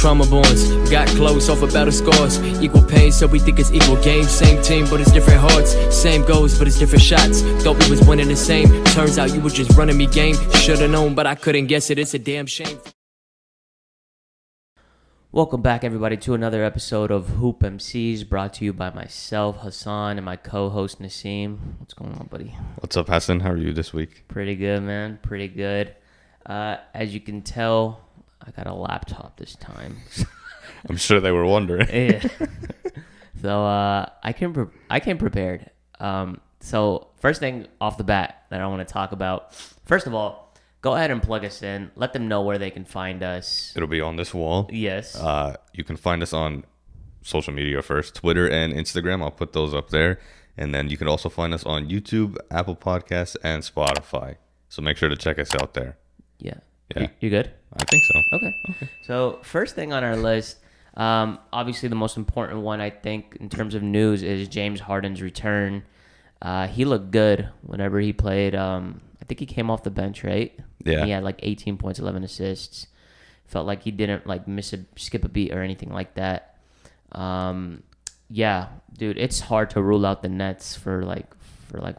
trauma bonds. Got close off of battle scars. Equal pain, so we think it's equal game. Same team, but it's different hearts. Same goals, but it's different shots. Thought we was winning the same. Turns out you were just running me game. Should've known, but I couldn't guess it. It's a damn shame. Welcome back, everybody, to another episode of Hoop MCs, brought to you by myself, Hassan, and my co-host, Naseem. What's going on, buddy? What's up, Hassan? How are you this week? Pretty good, man. Pretty good. As you can tell, I got a laptop this time. I'm sure they were wondering. Yeah. So I came prepared. So first thing off the bat that I want to talk about, first of all, go ahead and plug us in. Let them know where they can find us. It'll be on this wall. Yes. You can find us on social media first, Twitter and Instagram. I'll put those up there. And then you can also find us on YouTube, Apple Podcasts, and Spotify. So make sure to check us out there. Yeah. Yeah. You good? I think so. Okay. So first thing on our list, obviously the most important one, I think, in terms of news is James Harden's return. He looked good whenever he played. I think he came off the bench, right? Yeah. He had like 18 points, 11 assists. Felt like he didn't like skip a beat or anything like that. Yeah, dude, it's hard to rule out the Nets for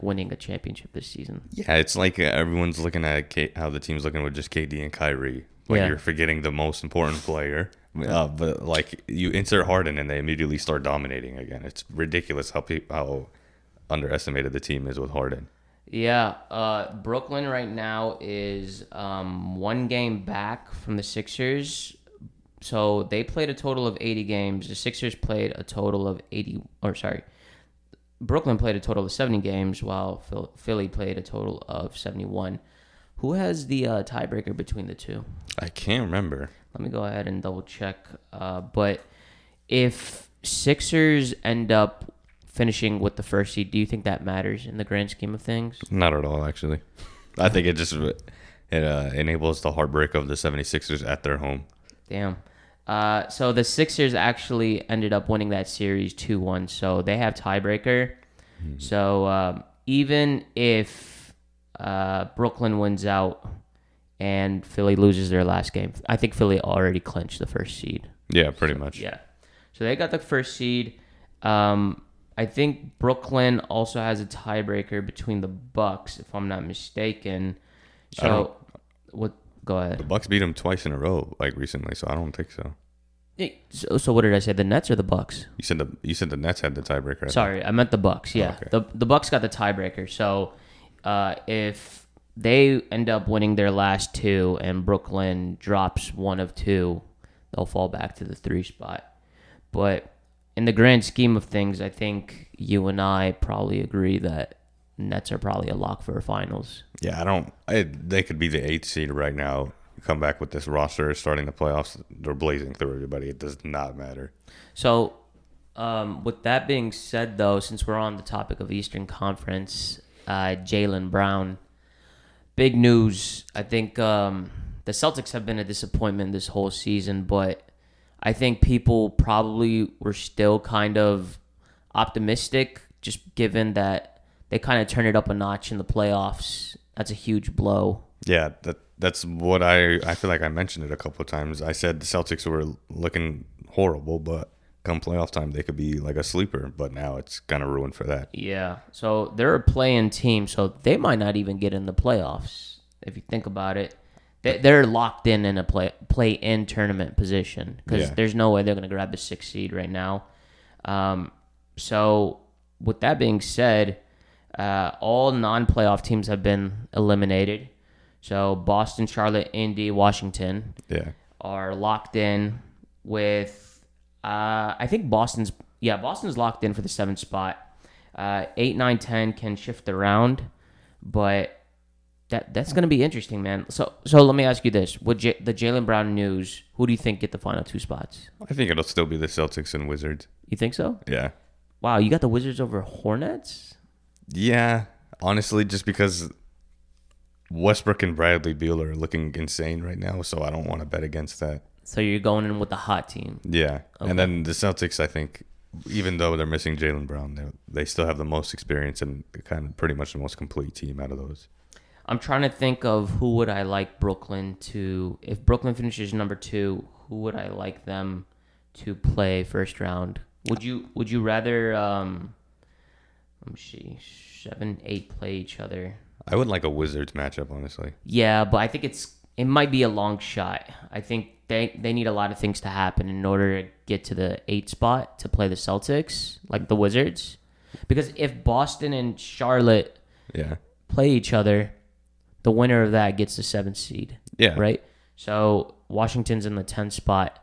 winning a championship this season. Yeah, it's like everyone's looking at how the team's looking with just KD and Kyrie. Like You're forgetting the most important player. But like you insert Harden and they immediately start dominating again. It's ridiculous how underestimated the team is with Harden. Yeah, Brooklyn right now is 1 game back from the Sixers. So they played a total of 80 games. The Sixers played a total of Brooklyn played a total of 70 games, while Philly played a total of 71. Who has the tiebreaker between the two? I can't remember. Let me go ahead and double check. But if Sixers end up finishing with the first seed, do you think that matters in the grand scheme of things? Not at all, actually. I think it just enables the heartbreak of the 76ers at their home. Damn. So the Sixers actually ended up winning that series 2-1, so they have tiebreaker. Mm-hmm. So even if Brooklyn wins out and Philly loses their last game, I think Philly already clinched the first seed. Yeah, pretty much. Yeah. So they got the first seed. I think Brooklyn also has a tiebreaker between the Bucks, if I'm not mistaken. So, go ahead. The Bucks beat them twice in a row, like recently, so I don't think so. So what did I say? The Nets or the Bucks? You said the Nets had the tiebreaker. Sorry, I meant the Bucks. Yeah, oh, okay. The Bucks got the tiebreaker. So, if they end up winning their last two and Brooklyn drops one of two, they'll fall back to the 3 spot. But in the grand scheme of things, I think you and I probably agree that Nets are probably a lock for finals. Yeah, they could be the 8th seed right now. Come back with this roster starting the playoffs. They're blazing through everybody. It does not matter. So, with that being said, though, since we're on the topic of Eastern Conference, Jaylen Brown, big news. I think the Celtics have been a disappointment this whole season, but I think people probably were still kind of optimistic, just given that they kind of turned it up a notch in the playoffs. That's a huge blow. Yeah, that's what I feel like I mentioned it a couple of times. I said the Celtics were looking horrible, but come playoff time, they could be like a sleeper. But now it's kind of ruined for that. Yeah, so they're a play-in team, so they might not even get in the playoffs, if you think about it. They're locked in a play-in tournament position because there's no way they're going to grab the 6th seed right now. So with that being said, all non-playoff teams have been eliminated. So Boston, Charlotte, Indy, Washington are locked in with, I think Boston's locked in for the 7th spot. 8, 9, 10 can shift around, but that's going to be interesting, man. So let me ask you this. With the Jaylen Brown news, who do you think get the final 2 spots? I think it'll still be the Celtics and Wizards. You think so? Yeah. Wow, you got the Wizards over Hornets? Yeah, honestly, just because Westbrook and Bradley Beal are looking insane right now, so I don't want to bet against that. So you're going in with the hot team. Yeah, okay. And then the Celtics, I think, even though they're missing Jaylen Brown, they still have the most experience and kind of pretty much the most complete team out of those. I'm trying to think of who would I like Brooklyn to... If Brooklyn finishes number 2, who would I like them to play first round? Would you rather let me see, 7, 8 play each other? I would like a Wizards matchup, honestly. Yeah, but I think it might be a long shot. I think they need a lot of things to happen in order to get to the 8 spot to play the Celtics, like the Wizards. Because if Boston and Charlotte play each other, the winner of that gets the 7th seed. Yeah. Right? So Washington's in the 10th spot.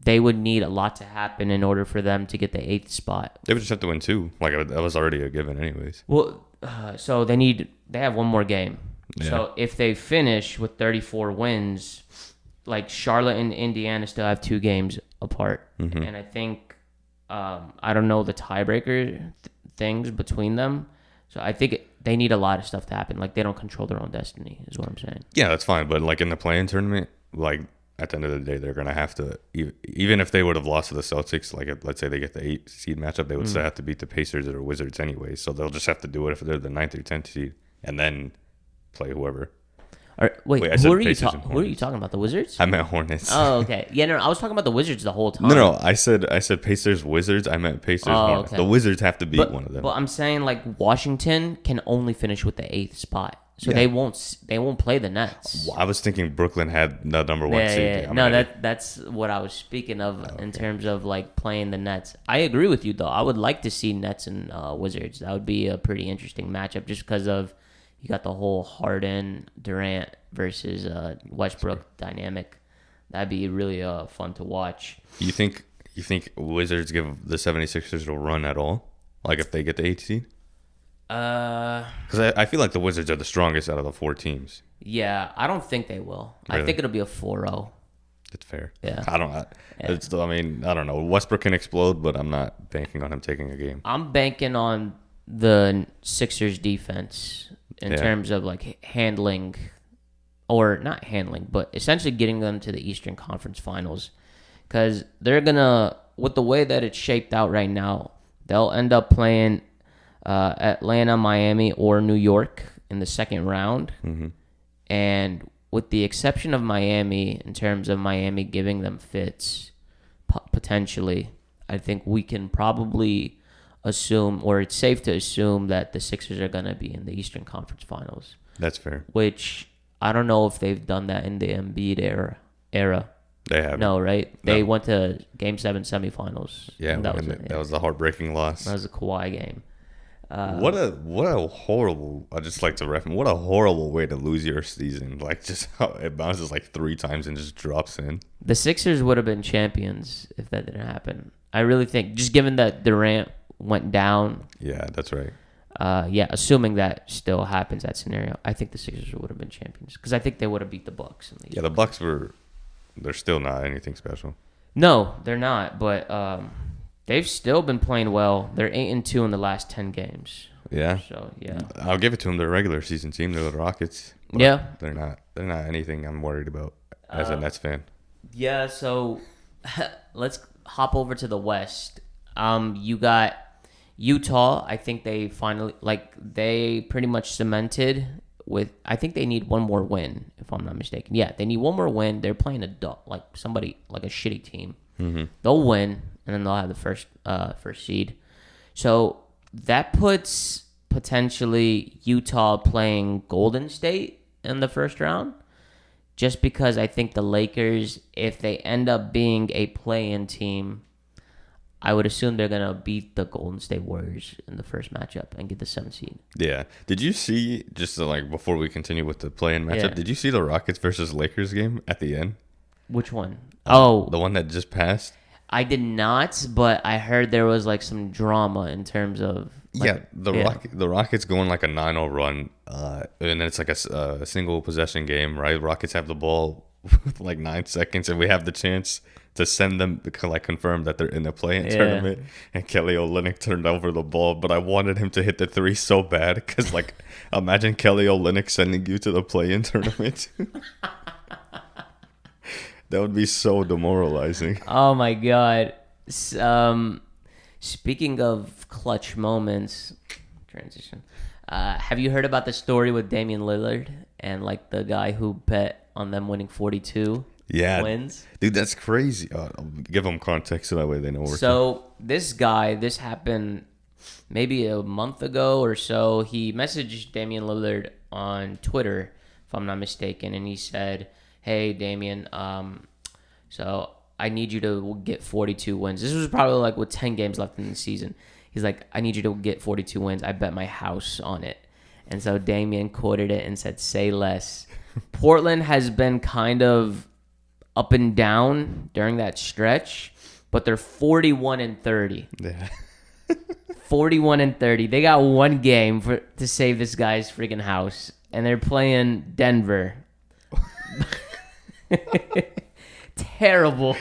They would need a lot to happen in order for them to get the 8th spot. They would just have to win 2. Like, that was already a given anyways. Well, so they have one more game. Yeah. So if they finish with 34 wins, like Charlotte and Indiana still have 2 games apart. Mm-hmm. And I think, I don't know the tiebreaker things between them. So I think they need a lot of stuff to happen. Like, they don't control their own destiny, is what I'm saying. Yeah, that's fine. But, like, in the play-in tournament, like, at the end of the day, they're going to have to, even if they would have lost to the Celtics, like, let's say they get the 8 seed matchup, they would still have to beat the Pacers or Wizards anyway. So they'll just have to do it if they're the 9th or 10th seed and then play whoever. Wait, who are you talking about? The Wizards? I meant Hornets. Oh, okay. Yeah, no, I was talking about the Wizards the whole time. No, I said Pacers, Wizards. I meant Pacers, Hornets. Okay. The Wizards have to beat one of them. But I'm saying, like, Washington can only finish with the 8th spot. So they won't play the Nets. Well, I was thinking Brooklyn had the number 1 seed. Yeah. No, that's what I was speaking of in terms of, like, playing the Nets. I agree with you, though. I would like to see Nets and Wizards. That would be a pretty interesting matchup just because of you got the whole Harden, Durant versus Westbrook dynamic. That'd be really fun to watch. You think Wizards give the 76ers a run at all? Like, if they get the 8th seed? Because I feel like the Wizards are the strongest out of the 4 teams. Yeah, I don't think they will. Really? I think it'll be a 4-0. That's fair. Yeah. I don't know. Westbrook can explode, but I'm not banking on him taking a game. I'm banking on the Sixers defense in terms of, like, handling, or not handling, but essentially getting them to the Eastern Conference Finals. Because they're going to, with the way that it's shaped out right now, they'll end up playing Atlanta, Miami, or New York in the second round. Mm-hmm. And with the exception of Miami, in terms of Miami giving them fits, potentially, I think we can probably assume, or it's safe to assume, that the Sixers are going to be in the Eastern Conference Finals. That's fair. Which, I don't know if they've done that in the Embiid era. They haven't. No, right? They went to Game 7 semifinals. Yeah, that was the heartbreaking loss. That was a Kawhi game. What a horrible, I just like to reference, what a horrible way to lose your season. Like, just how it bounces like 3 times and just drops in. The Sixers would have been champions if that didn't happen. I really think, just given that Durant went down. Yeah, that's right. Assuming that still happens, that scenario, I think the Sixers would have been champions. Because I think they would have beat the Bucks. Yeah, the Bucks they're still not anything special. No, they're not, but they've still been playing well. They're 8-2 in the last 10 games. Yeah. So yeah, I'll give it to them. They're a regular season team. They're the Rockets. Yeah. They're not anything I'm worried about as a Nets fan. Yeah. So let's hop over to the West. You got Utah. I think they finally, they pretty much cemented with. I think they need one more win, if I'm not mistaken. Yeah, they need one more win. They're playing a shitty team. Mm-hmm. They'll win, and then they'll have the first seed. So that puts potentially Utah playing Golden State in the first round, just because I think the Lakers, if they end up being a play-in team, I would assume they're going to beat the Golden State Warriors in the first matchup and get the 7th seed. Yeah. Did you see, before we continue with the play-in matchup, did you see the Rockets versus Lakers game at the end? Which one? The one that just passed? I did not, but I heard there was some drama in terms of the Rockets going like a 9-0 run, and then it's like a single possession game, right? Rockets have the ball with 9 seconds, and we have the chance to send them, confirm that they're in the play-in tournament. And Kelly Olynyk turned over the ball, but I wanted him to hit the 3 so bad because imagine Kelly Olynyk sending you to the play-in tournament. That would be so demoralizing. Oh, my God. Speaking of clutch moments, transition. Have you heard about the story with Damien Lillard and the guy who bet on them winning 42? wins. Dude, that's crazy. Give them context so that way they know. This happened maybe a month ago or so. He messaged Damien Lillard on Twitter, if I'm not mistaken, and he said, "Hey, Damien, so I need you to get 42 wins." This was probably like with 10 games left in the season. He's like, "I need you to get 42 wins. I bet my house on it." And so Damien quoted it and said, "Say less." Portland has been kind of up and down during that stretch, but they're 41-30. Yeah. 41-30. They got one game to save this guy's freaking house, and they're playing Denver. Terrible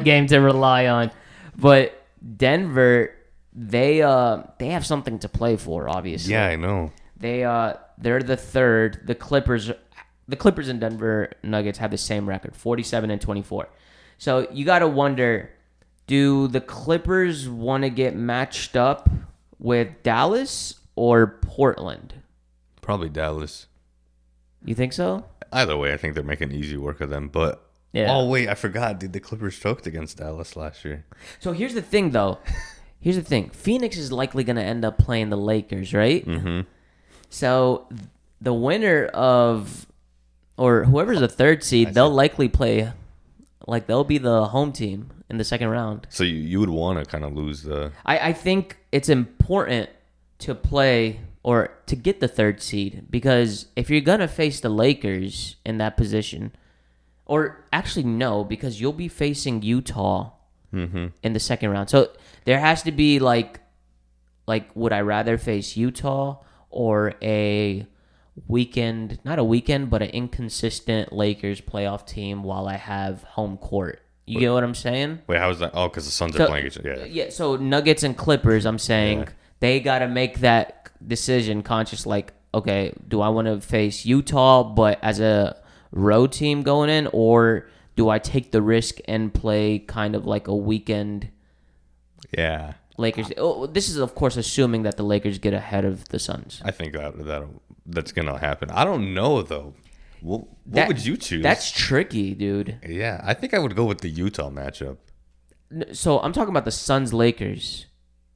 game to rely on. But Denver, they have something to play for, obviously. Yeah, I know. They're the third. The Clippers and Denver Nuggets have the same record, 47-24. So you got to wonder, do the Clippers want to get matched up with Dallas or Portland? Probably Dallas. You think so? Either way, I think they're making easy work of them. But oh wait, I forgot. Dude, the Clippers choked against Dallas last year. So here's the thing, though. Phoenix is likely going to end up playing the Lakers, right? Mm-hmm. So the winner of, or whoever's the third seed, they'll likely play, like they'll be the home team in the second round. So you would want to kind of lose the... I think it's important to play or to get the third seed, because if you're going to face the Lakers in that position, or actually no, because you'll be facing Utah in the second round. So there has to be like would I rather face Utah or a weekend, not a weekend, but an inconsistent Lakers playoff team while I have home court? You get what I'm saying? Wait, how is that? Oh, because the Suns are playing each other. Yeah, so Nuggets and Clippers, I'm saying, they got to make that decision conscious, like, okay, do I want to face Utah but as a road team going in, or do I take the risk and play kind of like a weekend Lakers? This is, of course, assuming that the Lakers get ahead of the Suns. I think that's going to happen. I don't know, though. What would you choose? That's tricky, dude. Yeah, I think I would go with the Utah matchup. So I'm talking about the Suns-Lakers.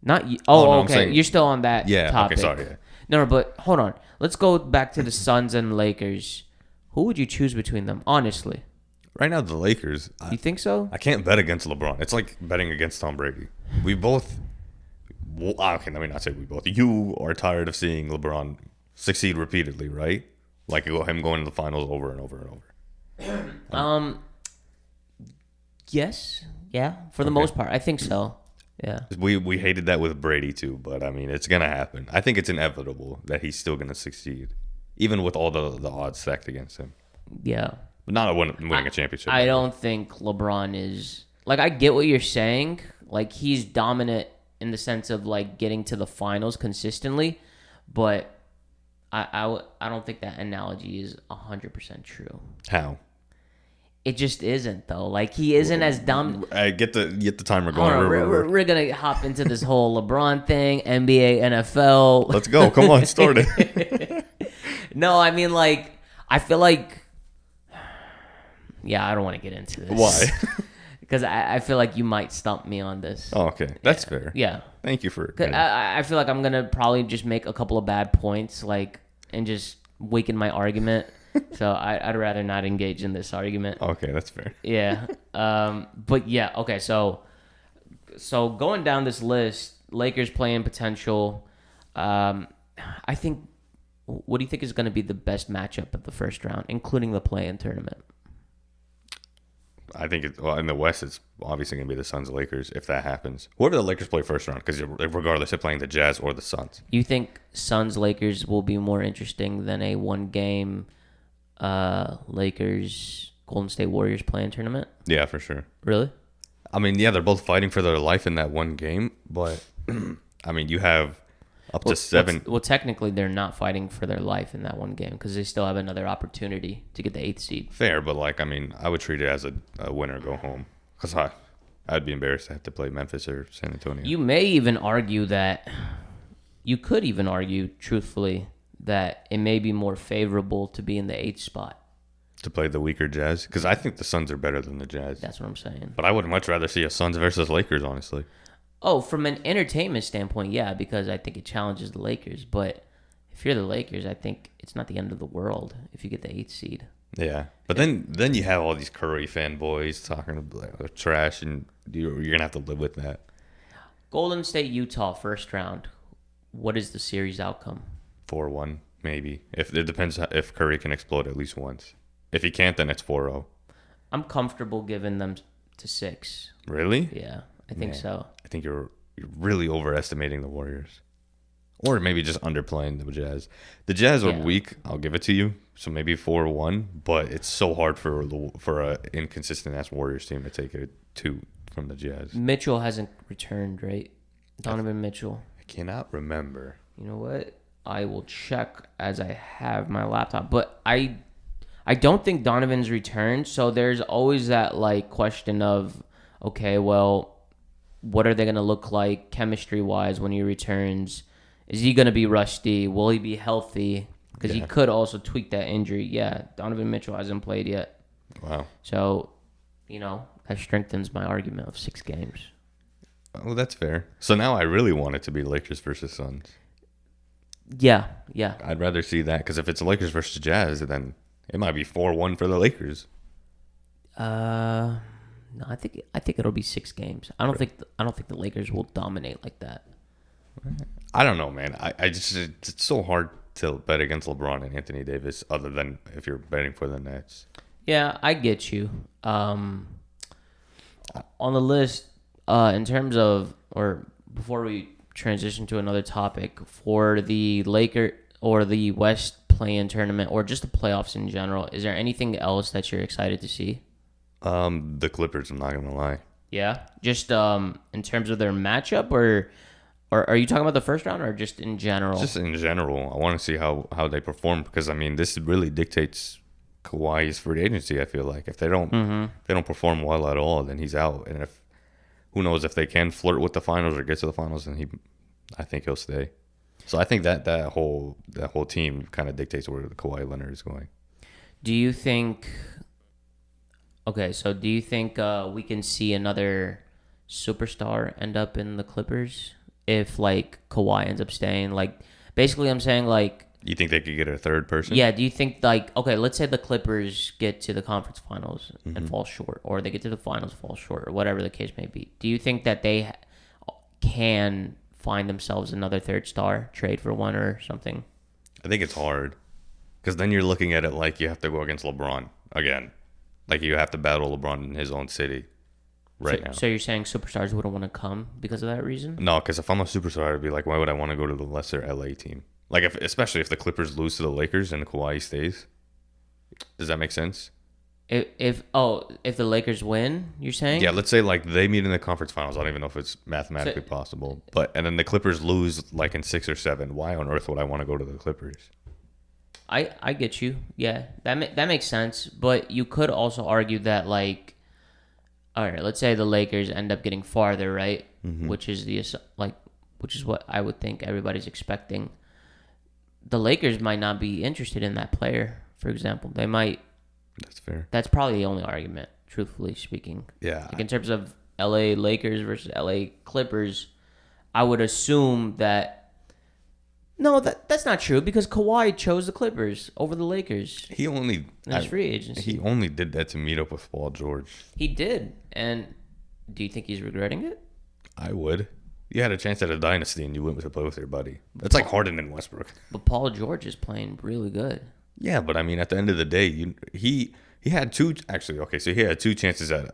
Not okay. Saying, you're still on that topic. Okay, sorry. Yeah. No, but hold on. Let's go back to the Suns and Lakers. Who would you choose between them, honestly? Right now, the Lakers. You think so? I can't bet against LeBron. It's like betting against Tom Brady. We both... Okay, let me not say we both. You are tired of seeing LeBron succeed repeatedly, right? Like him going to the finals over and over and over. Yes. Yeah, for the most part. I think so. Yeah. We hated that with Brady too, but I mean, it's going to happen. I think it's inevitable that he's still going to succeed, even with all the odds stacked against him. Yeah. But not winning a championship. I don't think LeBron is... Like, I get what you're saying. Like, he's dominant in the sense of, like, getting to the finals consistently, but I don't think that analogy is 100% true. How? It just isn't, though. Like, he isn't as dumb. Get the timer going. We're going to hop into this whole LeBron thing, NBA, NFL. Let's go. Come on, start it. No, I mean, like, I feel like... Yeah, I don't want to get into this. Why? Because I feel like you might stump me on this. Oh, okay. That's fair. Yeah. Thank you for... I feel like I'm going to probably just make a couple of bad points, like, and just weaken my argument. So I'd rather not engage in this argument. Okay, that's fair. Yeah. But yeah, okay, so going down this list, Lakers playing potential, I think, what do you think is going to be the best matchup of the first round, including the play-in tournament? I think in the West, it's obviously going to be the Suns-Lakers if that happens. Whoever the Lakers play first round, because regardless of playing the Jazz or the Suns. You think Suns-Lakers will be more interesting than a one-game Lakers-Golden State Warriors play-in tournament? Yeah, for sure. Really? I mean, yeah, they're both fighting for their life in that one game, but, I mean, you have up to 7... Well, technically, they're not fighting for their life in that one game because they still have another opportunity to get the 8th seed. Fair, but, like, I mean, I would treat it as a winner go home because I'd be embarrassed to have to play Memphis or San Antonio. You may even argue that... You could even argue, truthfully, that it may be more favorable to be in the 8th spot. To play the weaker Jazz? Because I think the Suns are better than the Jazz. That's what I'm saying. But I would much rather see a Suns versus Lakers, honestly. Oh, from an entertainment standpoint, yeah, because I think it challenges the Lakers. But if you're the Lakers, I think it's not the end of the world if you get the 8th seed. Yeah, but then you have all these Curry fanboys talking trash, and you're going to have to live with that. Golden State, Utah, first round. What is the series outcome? 4-1, maybe. If it depends if Curry can explode at least once. If he can't, then it's 4-0. I'm comfortable giving them to 6. Really? Yeah, I think so. I think you're really overestimating the Warriors. Or maybe just underplaying the Jazz. The Jazz are weak, I'll give it to you. So maybe 4-1, but it's so hard for a inconsistent-ass Warriors team to take a 2 from the Jazz. Mitchell hasn't returned, right? Donovan Mitchell. I cannot remember. You know what? I will check as I have my laptop. But I don't think Donovan's returned, so there's always that like question of, okay, well, what are they going to look like chemistry-wise when he returns? Is he going to be rusty? Will he be healthy? Because he could also tweak that injury. Yeah, Donovan Mitchell hasn't played yet. Wow. So, that strengthens my argument of 6 games. Oh, that's fair. So now I really want it to be Lakers versus Suns. Yeah. I'd rather see that, because if it's Lakers versus Jazz, then it might be 4-1 for the Lakers. No, I think it'll be 6 games. I don't think the Lakers will dominate like that. I don't know, man. I just it's so hard to bet against LeBron and Anthony Davis, other than if you're betting for the Nets. Yeah, I get you. On the list, in terms of, or before we transition to another topic, for the Laker or the West play-in tournament, or just the playoffs in general, is there anything else that you're excited to see? The Clippers, I'm not gonna lie. Yeah, just in terms of their matchup, or are you talking about the first round, or just in general? Just in general, I want to see how they perform, because I mean this really dictates Kawhi's free agency. I feel like if they don't perform well at all, then he's out. And if who knows if they can flirt with the finals or get to the finals, then I think he'll stay. So I think that whole team kind of dictates where the Kawhi Leonard is going. Do you think? Okay, so do you think we can see another superstar end up in the Clippers if like Kawhi ends up staying? Like, basically, I'm saying like. You think they could get a third person? Yeah. Do you think like, okay, let's say the Clippers get to the conference finals and fall short, or they get to the finals, fall short, or whatever the case may be. Do you think that they can find themselves another third star, trade for one or something? I think it's hard, because then you're looking at it like you have to go against LeBron again. Like you have to battle LeBron in his own city now. So you're saying superstars wouldn't want to come because of that reason? No, because if I'm a superstar, I'd be like, why would I want to go to the lesser LA team? Like, especially if the Clippers lose to the Lakers and Kawhi stays. Does that make sense? If the Lakers win, you're saying? Yeah, let's say like they meet in the conference finals. I don't even know if it's mathematically possible. And then the Clippers lose like in 6 or 7. Why on earth would I want to go to the Clippers? I get you. Yeah, that makes sense. But you could also argue that like, all right, let's say the Lakers end up getting farther, right? Mm-hmm. Which is what I would think everybody's expecting. The Lakers might not be interested in that player, for example. They might. That's fair. That's probably the only argument, truthfully speaking. Yeah. Like in terms of LA Lakers versus LA Clippers, I would assume that. No, that's not true, because Kawhi chose the Clippers over the Lakers. He only in his free agency. He only did that to meet up with Paul George. He did, and do you think he's regretting it? I would. You had a chance at a dynasty, and you went to play with your buddy. That's like Harden and Westbrook. But Paul George is playing really good. Yeah, but I mean, at the end of the day, he had two. Actually, okay, so he had 2 chances at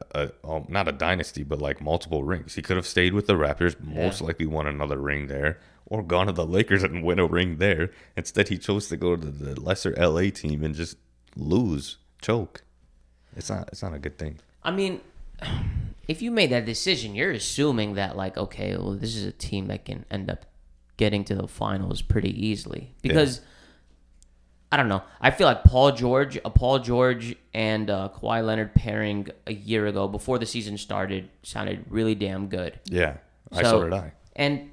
not a dynasty, but like multiple rings. He could have stayed with the Raptors, most likely won another ring there, or gone to the Lakers and win a ring there. Instead, he chose to go to the lesser LA team and just choke. It's not a good thing. I mean, if you made that decision, you're assuming that like, okay, well, this is a team that can end up getting to the finals pretty easily, because I don't know. I feel like Paul George and Kawhi Leonard pairing a year ago before the season started sounded really damn good. Yeah, so did I. And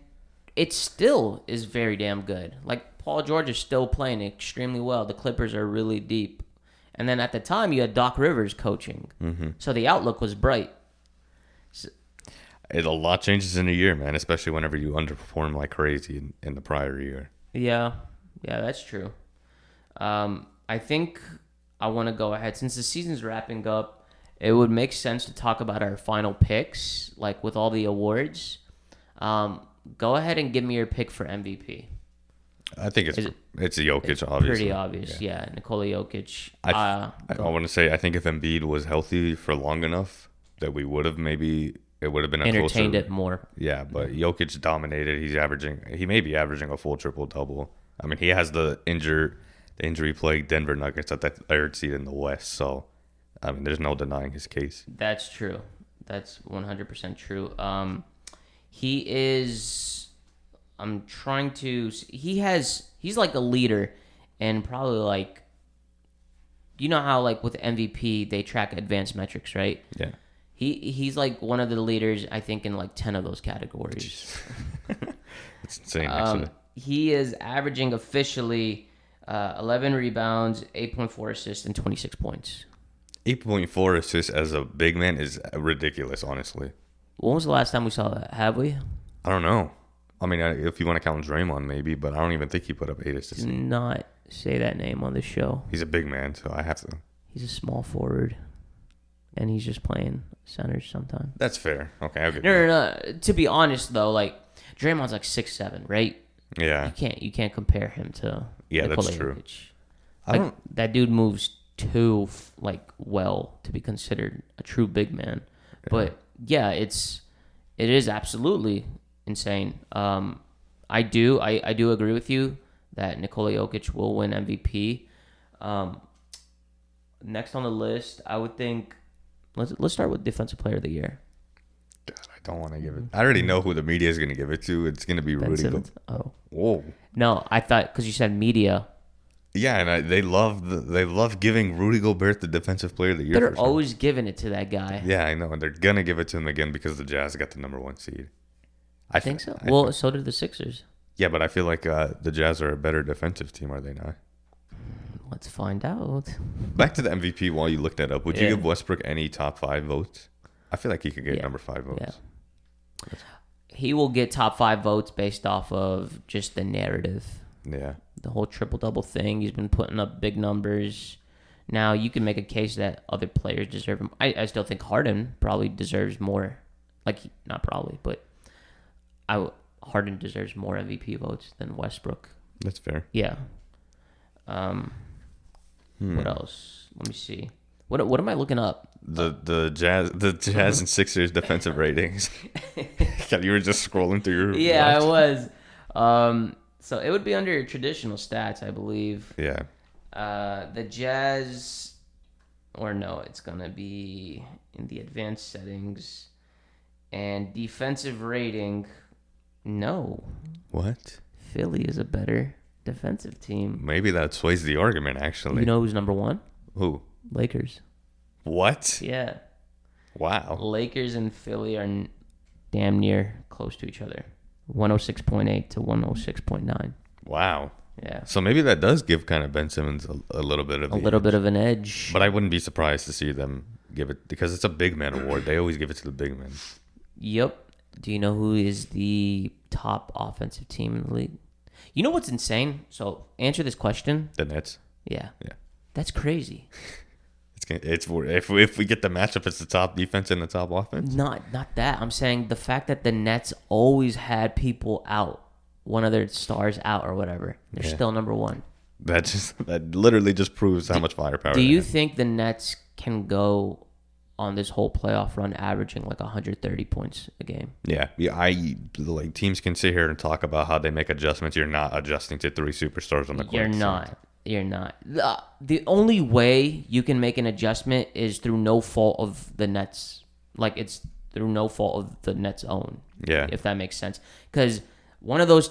it still is very damn good. Like, Paul George is still playing extremely well. The Clippers are really deep. And then at the time, you had Doc Rivers coaching. Mm-hmm. So the outlook was bright. A lot changes in a year, man, especially whenever you underperform like crazy in the prior year. Yeah, that's true. I think I want to go ahead. Since the season's wrapping up, it would make sense to talk about our final picks, like with all the awards. Go ahead and give me your pick for MVP. I think it's Jokic, obviously. Pretty obvious, yeah. Nikola Jokic. I want to say, I think if Embiid was healthy for long enough, that we would have maybe... It would have been entertained it more. Yeah, but Jokic dominated. He may be averaging a full triple-double. I mean, he has the injury-plagued Denver Nuggets at the third seed in the West, so, I mean, there's no denying his case. That's true. That's 100% true. He is... He's like a leader, and probably like... You know how, like, with MVP, they track advanced metrics, right? Yeah. He's like one of the leaders, I think, in like 10 of those categories. It's insane, actually. He is averaging officially 11 rebounds, 8.4 assists, and 26 points. 8.4 assists as a big man is ridiculous, honestly. When was the last time we saw that? Have we? I don't know. I mean, if you want to count Draymond, maybe, but I don't even think he put up 8 assists. Do not say that name on the show. He's a big man, so I have to. He's a small forward, and he's just playing centers sometimes. That's fair. Okay, I'll give No. To be honest, though, like Draymond's like 6'7", right? Yeah. You can't compare him to Nikola that's true. Jokic. That dude moves too well to be considered a true big man. Yeah. But yeah, it is absolutely insane. I do agree with you that Nikola Jokic will win MVP. Next on the list, I would think. Let's start with Defensive Player of the Year. God, I don't want to give it. I already know who the media is going to give it to. It's going to be Rudy Gobert. Oh, whoa! No, I thought because you said media. Yeah, and they love giving Rudy Gobert the Defensive Player of the Year. They're always giving it to that guy. Yeah, I know, and they're gonna give it to him again because the Jazz got the #1 seed. I think so. So did the Sixers. Yeah, but I feel like the Jazz are a better defensive team, are they not? Let's find out. Back to the MVP while you look that up. Would you give Westbrook any top 5 votes? I feel like he could get number 5 votes. Yeah. He will get top 5 votes based off of just the narrative. Yeah. The whole triple-double thing. He's been putting up big numbers. Now, you can make a case that other players deserve him. I still think Harden probably deserves more. Not probably, but Harden deserves more MVP votes than Westbrook. That's fair. Yeah. What else? Let me see. What am I looking up? The Jazz and Sixers defensive ratings. You were just scrolling through your Yeah, I was. So it would be under traditional stats, I believe. Yeah. The Jazz, or no, it's gonna be in the advanced settings and defensive rating. No. What? Philly is a better defensive team. Maybe that sways the argument, actually. You know who's number 1? Who? Lakers. What? Yeah. Wow. Lakers and Philly are damn near close to each other. 106.8 to 106.9. Wow. Yeah. So maybe that does give kind of Ben Simmons a little bit of an edge. But I wouldn't be surprised to see them give it because it's a big man award. They always give it to the big men. Yep. Do you know who is the top offensive team in the league? You know what's insane? So answer this question. The Nets. Yeah. Yeah. That's crazy. It's if we get the matchup, it's the top defense and the top offense. Not that. I'm saying the fact that the Nets always had people out, one of their stars out or whatever. They're still number 1. That literally just proves how much firepower. Do you think the Nets can go on this whole playoff run averaging like 130 points a game? Yeah. Teams can sit here and talk about how they make adjustments. You're not adjusting to 3 superstars on the court. You're not. The only way you can make an adjustment is through no fault of the Nets. It's through no fault of the Nets' own. Yeah. If that makes sense. Because one of those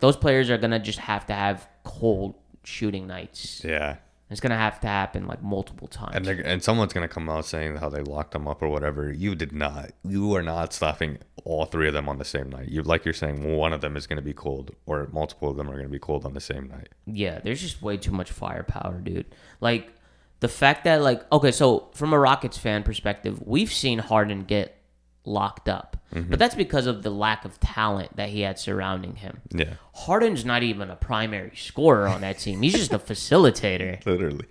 those players are going to just have to have cold shooting nights. Yeah. It's going to have to happen multiple times. And someone's going to come out saying how they locked them up or whatever. You did not. You are not stopping all 3 of them on the same night. You're saying one of them is going to be cold or multiple of them are going to be cold on the same night. Yeah, there's just way too much firepower, dude. the fact that, like, okay, so from a Rockets fan perspective, we've seen Harden get locked up. But that's because of the lack of talent that he had surrounding him. Yeah. Harden's not even a primary scorer on that team. He's just a facilitator. Literally.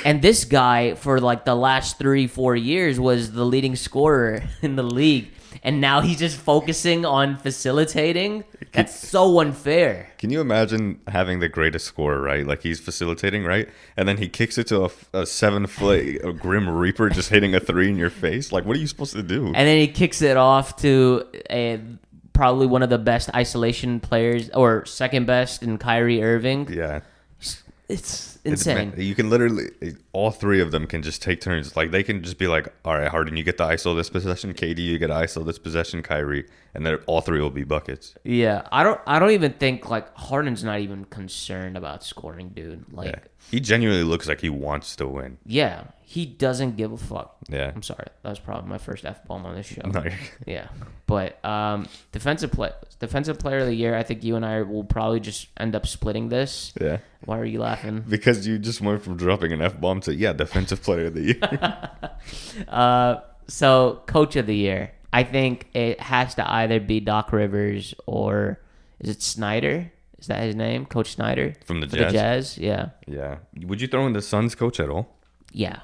And this guy, for like the last 3-4 years, was the leading scorer in the league. And now he's just focusing on facilitating. That's so unfair. Can you imagine having the greatest scorer, right? Like he's facilitating, right? And then he kicks it to a 7-foot Grim Reaper just hitting a 3 in your face. Like, what are you supposed to do? And then he kicks it off to probably one of the best isolation players, or second best, in Kyrie Irving. Yeah. It's insane. You can literally, all 3 of them can just take turns. Like, they can just be like, all right, Harden, you get the ISO this possession. KD, you get to ISO this possession. Kyrie. And then all 3 will be buckets. Yeah. I don't even think, like, Harden's not even concerned about scoring, dude. Like, yeah. He genuinely looks like he wants to win. Yeah. He doesn't give a fuck. Yeah. I'm sorry. That was probably my first F-bomb on this show. No, yeah. But defensive player of the year, I think you and I will probably just end up splitting this. Yeah. Why are you laughing? Because you just went from dropping an F-bomb to, defensive player of the year. So, coach of the year. I think it has to either be Doc Rivers or is it Snyder? Is that his name? Coach Snyder? From the Jazz? The Jazz, yeah. Yeah. Would you throw in the Suns coach at all? Yeah.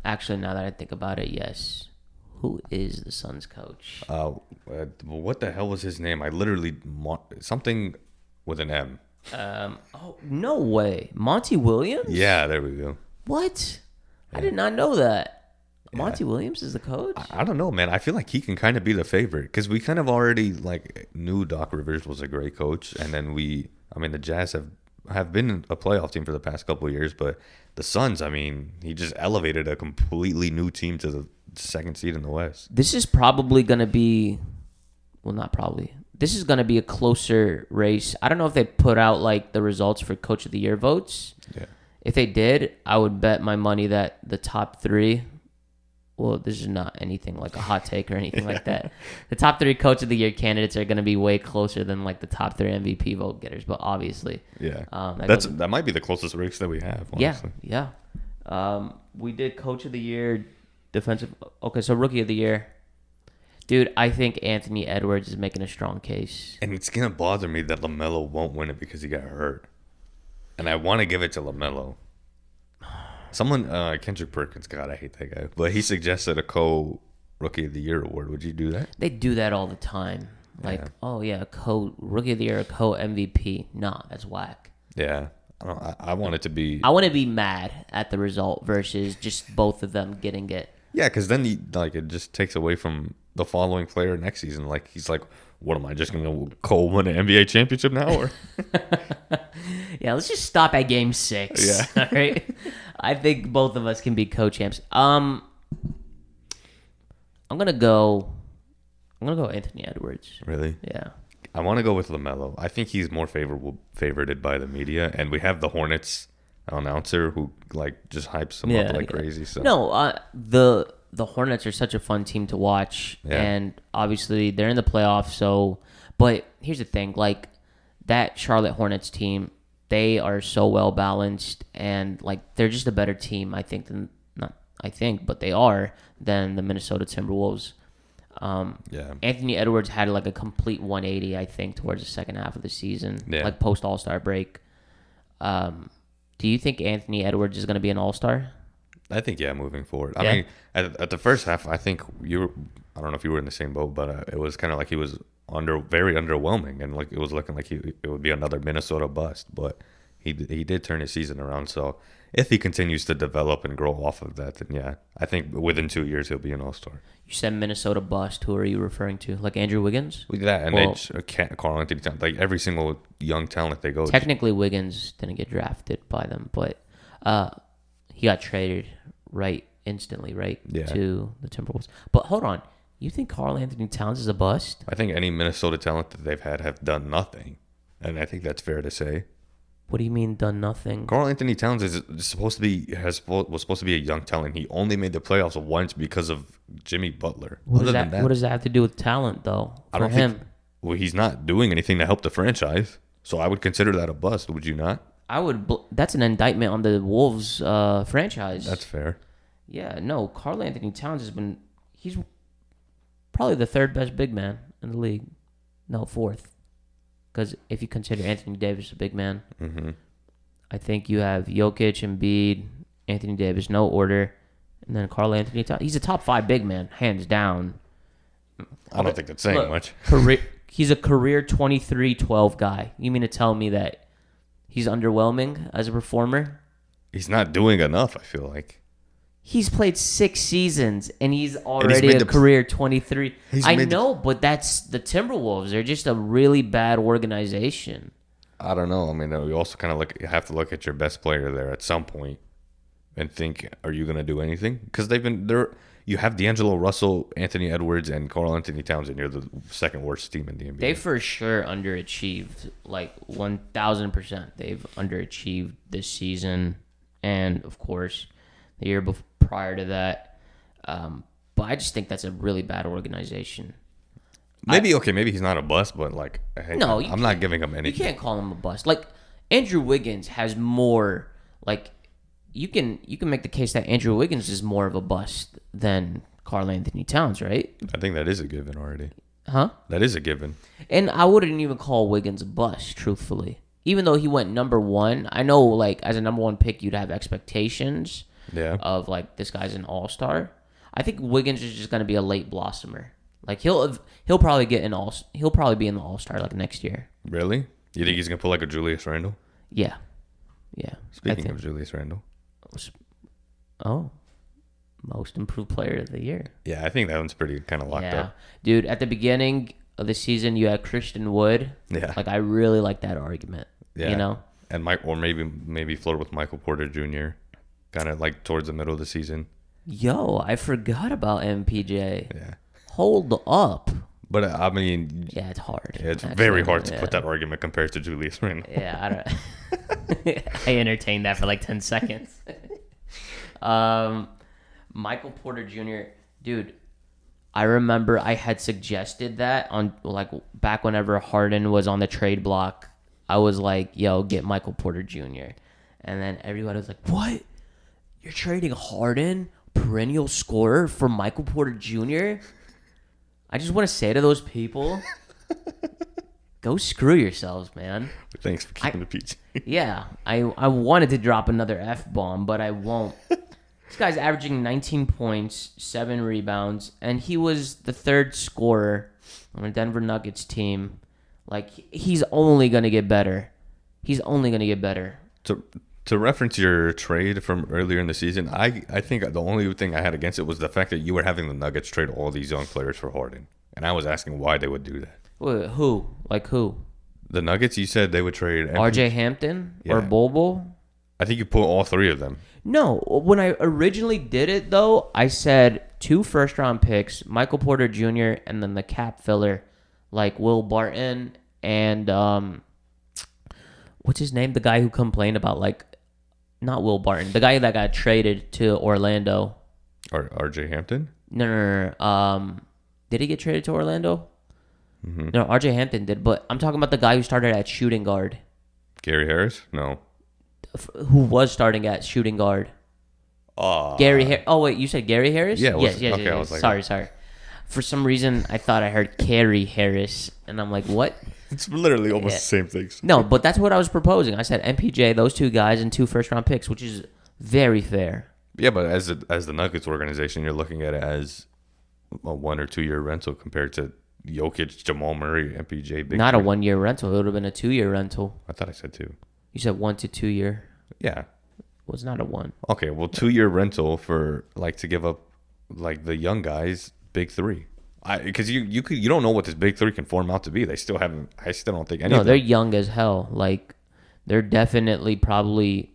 Actually, now that I think about it, yes. Who is the Suns coach? What the hell was his name? I literally... something with an M. Oh, no way. Monty Williams? Yeah, there we go. What? I did not know that. Yeah. Monty Williams is the coach? I don't know, man. I feel like he can kind of be the favorite because we kind of already knew Doc Rivers was a great coach, and then the Jazz have been a playoff team for the past couple of years, but the Suns, he just elevated a completely new team to the second seed in the West. This is probably going to be, well, not probably. This is going to be a closer race. I don't know if they put out the results for Coach of the Year votes. Yeah. If they did, I would bet my money that the top 3. Well, this is not anything like a hot take or anything like that. The top 3 Coach of the Year candidates are going to be way closer than the top 3 MVP vote getters, but obviously. Yeah. That might be the closest race that we have, honestly. Yeah. We did Coach of the Year, defensive. Okay, so Rookie of the Year. Dude, I think Anthony Edwards is making a strong case. And it's going to bother me that LaMelo won't win it because he got hurt. And I want to give it to LaMelo. Someone, Kendrick Perkins, God, I hate that guy. But he suggested a co-Rookie of the Year award. Would you do that? They do that all the time. A co-Rookie of the Year, a co-MVP. Nah, that's whack. Yeah. I want it to be... I want to be mad at the result versus just both of them getting it. Yeah, because then it just takes away from the following player next season. He's like, what am I, just going to co-win an NBA championship now? Or yeah, let's just stop at game 6. Yeah. All right? I think both of us can be co-champs. I'm gonna go Anthony Edwards. Really? Yeah. I want to go with LaMelo. I think he's more favorited by the media, and we have the Hornets announcer who just hypes him up crazy. So no, the Hornets are such a fun team to watch, and obviously they're in the playoffs. So, but here's the thing: that Charlotte Hornets team, they are so well balanced, and they're just a better team, I think, but they are than the Minnesota Timberwolves. Anthony Edwards had a complete 180, I think, towards the second half of the season, post All-Star break. Do you think Anthony Edwards is going to be an All-Star? I think, moving forward. I mean, at the first half, I think I don't know if you were in the same boat, but it was kind of he was very underwhelming, and it was looking like it would be another Minnesota bust, but he did turn his season around. So if he continues to develop and grow off of that, then I think within 2 years he'll be an All-Star. You said Minnesota bust. Who are you referring to? Andrew Wiggins? That, and Carl Anthony Towns, every single young talent they go. Technically, Wiggins didn't get drafted by them, but he got traded instantly to the Timberwolves. But hold on. You think Karl Anthony Towns is a bust? I think any Minnesota talent that they've had have done nothing, and I think that's fair to say. What do you mean done nothing? Karl Anthony Towns was supposed to be a young talent. He only made the playoffs once because of Jimmy Butler. What does that have to do with talent, though? I don't think. Well, he's not doing anything to help the franchise, so I would consider that a bust. Would you not? That's an indictment on the Wolves franchise. That's fair. Yeah, no. Karl Anthony Towns he's probably the third best big man in the league. No, fourth. Because if you consider Anthony Davis a big man, I think you have Jokic, Embiid, Anthony Davis, no order, and then Karl Anthony Towns. He's a top 5 big man, hands down. I don't think that's saying much. He's a career 23-12 guy. You mean to tell me that he's underwhelming as a performer? He's not doing enough, I feel like. He's played 6 seasons, and he's already a career 23. But that's the Timberwolves. They're just a really bad organization. I don't know. I mean, you also kind of have to look at your best player there at some point and think, are you going to do anything? Because they've been there. You have D'Angelo Russell, Anthony Edwards, and Karl Anthony Towns, and you're the second worst team in the NBA. They for sure underachieved, like 1,000%. They've underachieved this season, and of course, the year prior to that. But I just think that's a really bad organization. Maybe he's not a bust, but like, hey, no, I'm not giving him anything. You can't call him a bust. Like Andrew Wiggins has more. Like you can make the case that Andrew Wiggins is more of a bust than Karl Anthony Towns, right? I think that is a given already. Huh? That is a given. And I wouldn't even call Wiggins a bust, truthfully. Even though he went number 1, I know like as a number 1 pick, you'd have expectations. Yeah. Of like this guy's an all-star. I think Wiggins is just gonna be a late blossomer. Like he'll probably be in the all-star like next year. Really? You think he's gonna pull like a Julius Randle? Yeah. Speaking of Julius Randle. Oh. Most improved player of the year. Yeah, I think that one's pretty kind of locked up. Dude, at the beginning of the season you had Christian Wood. Yeah. Like I really like that argument. Yeah. You know? And maybe flirt with Michael Porter Jr. Kind of like towards the middle of the season. Yo, I forgot about MPJ. Yeah. Hold up. But I mean, yeah, it's hard. Yeah, it's very hard to put that argument compared to Julius Randle. Yeah, I don't. I entertained that for like 10 seconds. Michael Porter Jr. Dude, I remember I had suggested that on like back whenever Harden was on the trade block. I was like, "Yo, get Michael Porter Jr." And then everybody was like, "What? You're trading Harden, perennial scorer, for Michael Porter Jr.?" I just want to say to those people, go screw yourselves, man. Thanks for keeping the peach. Yeah, I wanted to drop another F-bomb, but I won't. This guy's averaging 19 points, 7 rebounds, and he was the 3rd scorer on the Denver Nuggets team. Like, he's only going to get better. He's only going to get better. To reference your trade from earlier in the season, I think the only thing I had against it was the fact that you were having the Nuggets trade all these young players for Harden. And I was asking why they would do that. Wait, who? Like who? The Nuggets, you said they would trade... RJ Hampton or Bobo? I think you put all 3 of them. No, when I originally did it, though, I said 2 first-round picks, Michael Porter Jr., and then the cap filler, like Will Barton and... what's his name? The guy who complained about, like... Not Will Barton. The guy that got traded to Orlando. RJ Hampton? No. Did he get traded to Orlando? Mm-hmm. No, RJ Hampton did. But I'm talking about the guy who started at shooting guard. Gary Harris? No. Who was starting at shooting guard? Gary. Oh wait, you said Gary Harris? Yeah. Yes. Okay, I was like, sorry. For some reason, I thought I heard Gary Harris, and I'm like, what? It's literally almost the same things. No, but that's what I was proposing. I said MPJ, those 2 guys, and 2 first-round picks, which is very fair. Yeah, but as the Nuggets organization, you're looking at it as a 1 or 2 year rental compared to Jokic, Jamal Murray, MPJ. Not a 1 year rental. It would have been a 2 year rental. I thought I said 2. You said 1 to 2 year. Yeah. Well, it's not a 1. Okay, well, 2 year rental for like to give up like the young guys big 3. Because you don't know what this big 3 can form out to be. They still haven't. I still don't think anything. No, they're young as hell. Like they're definitely probably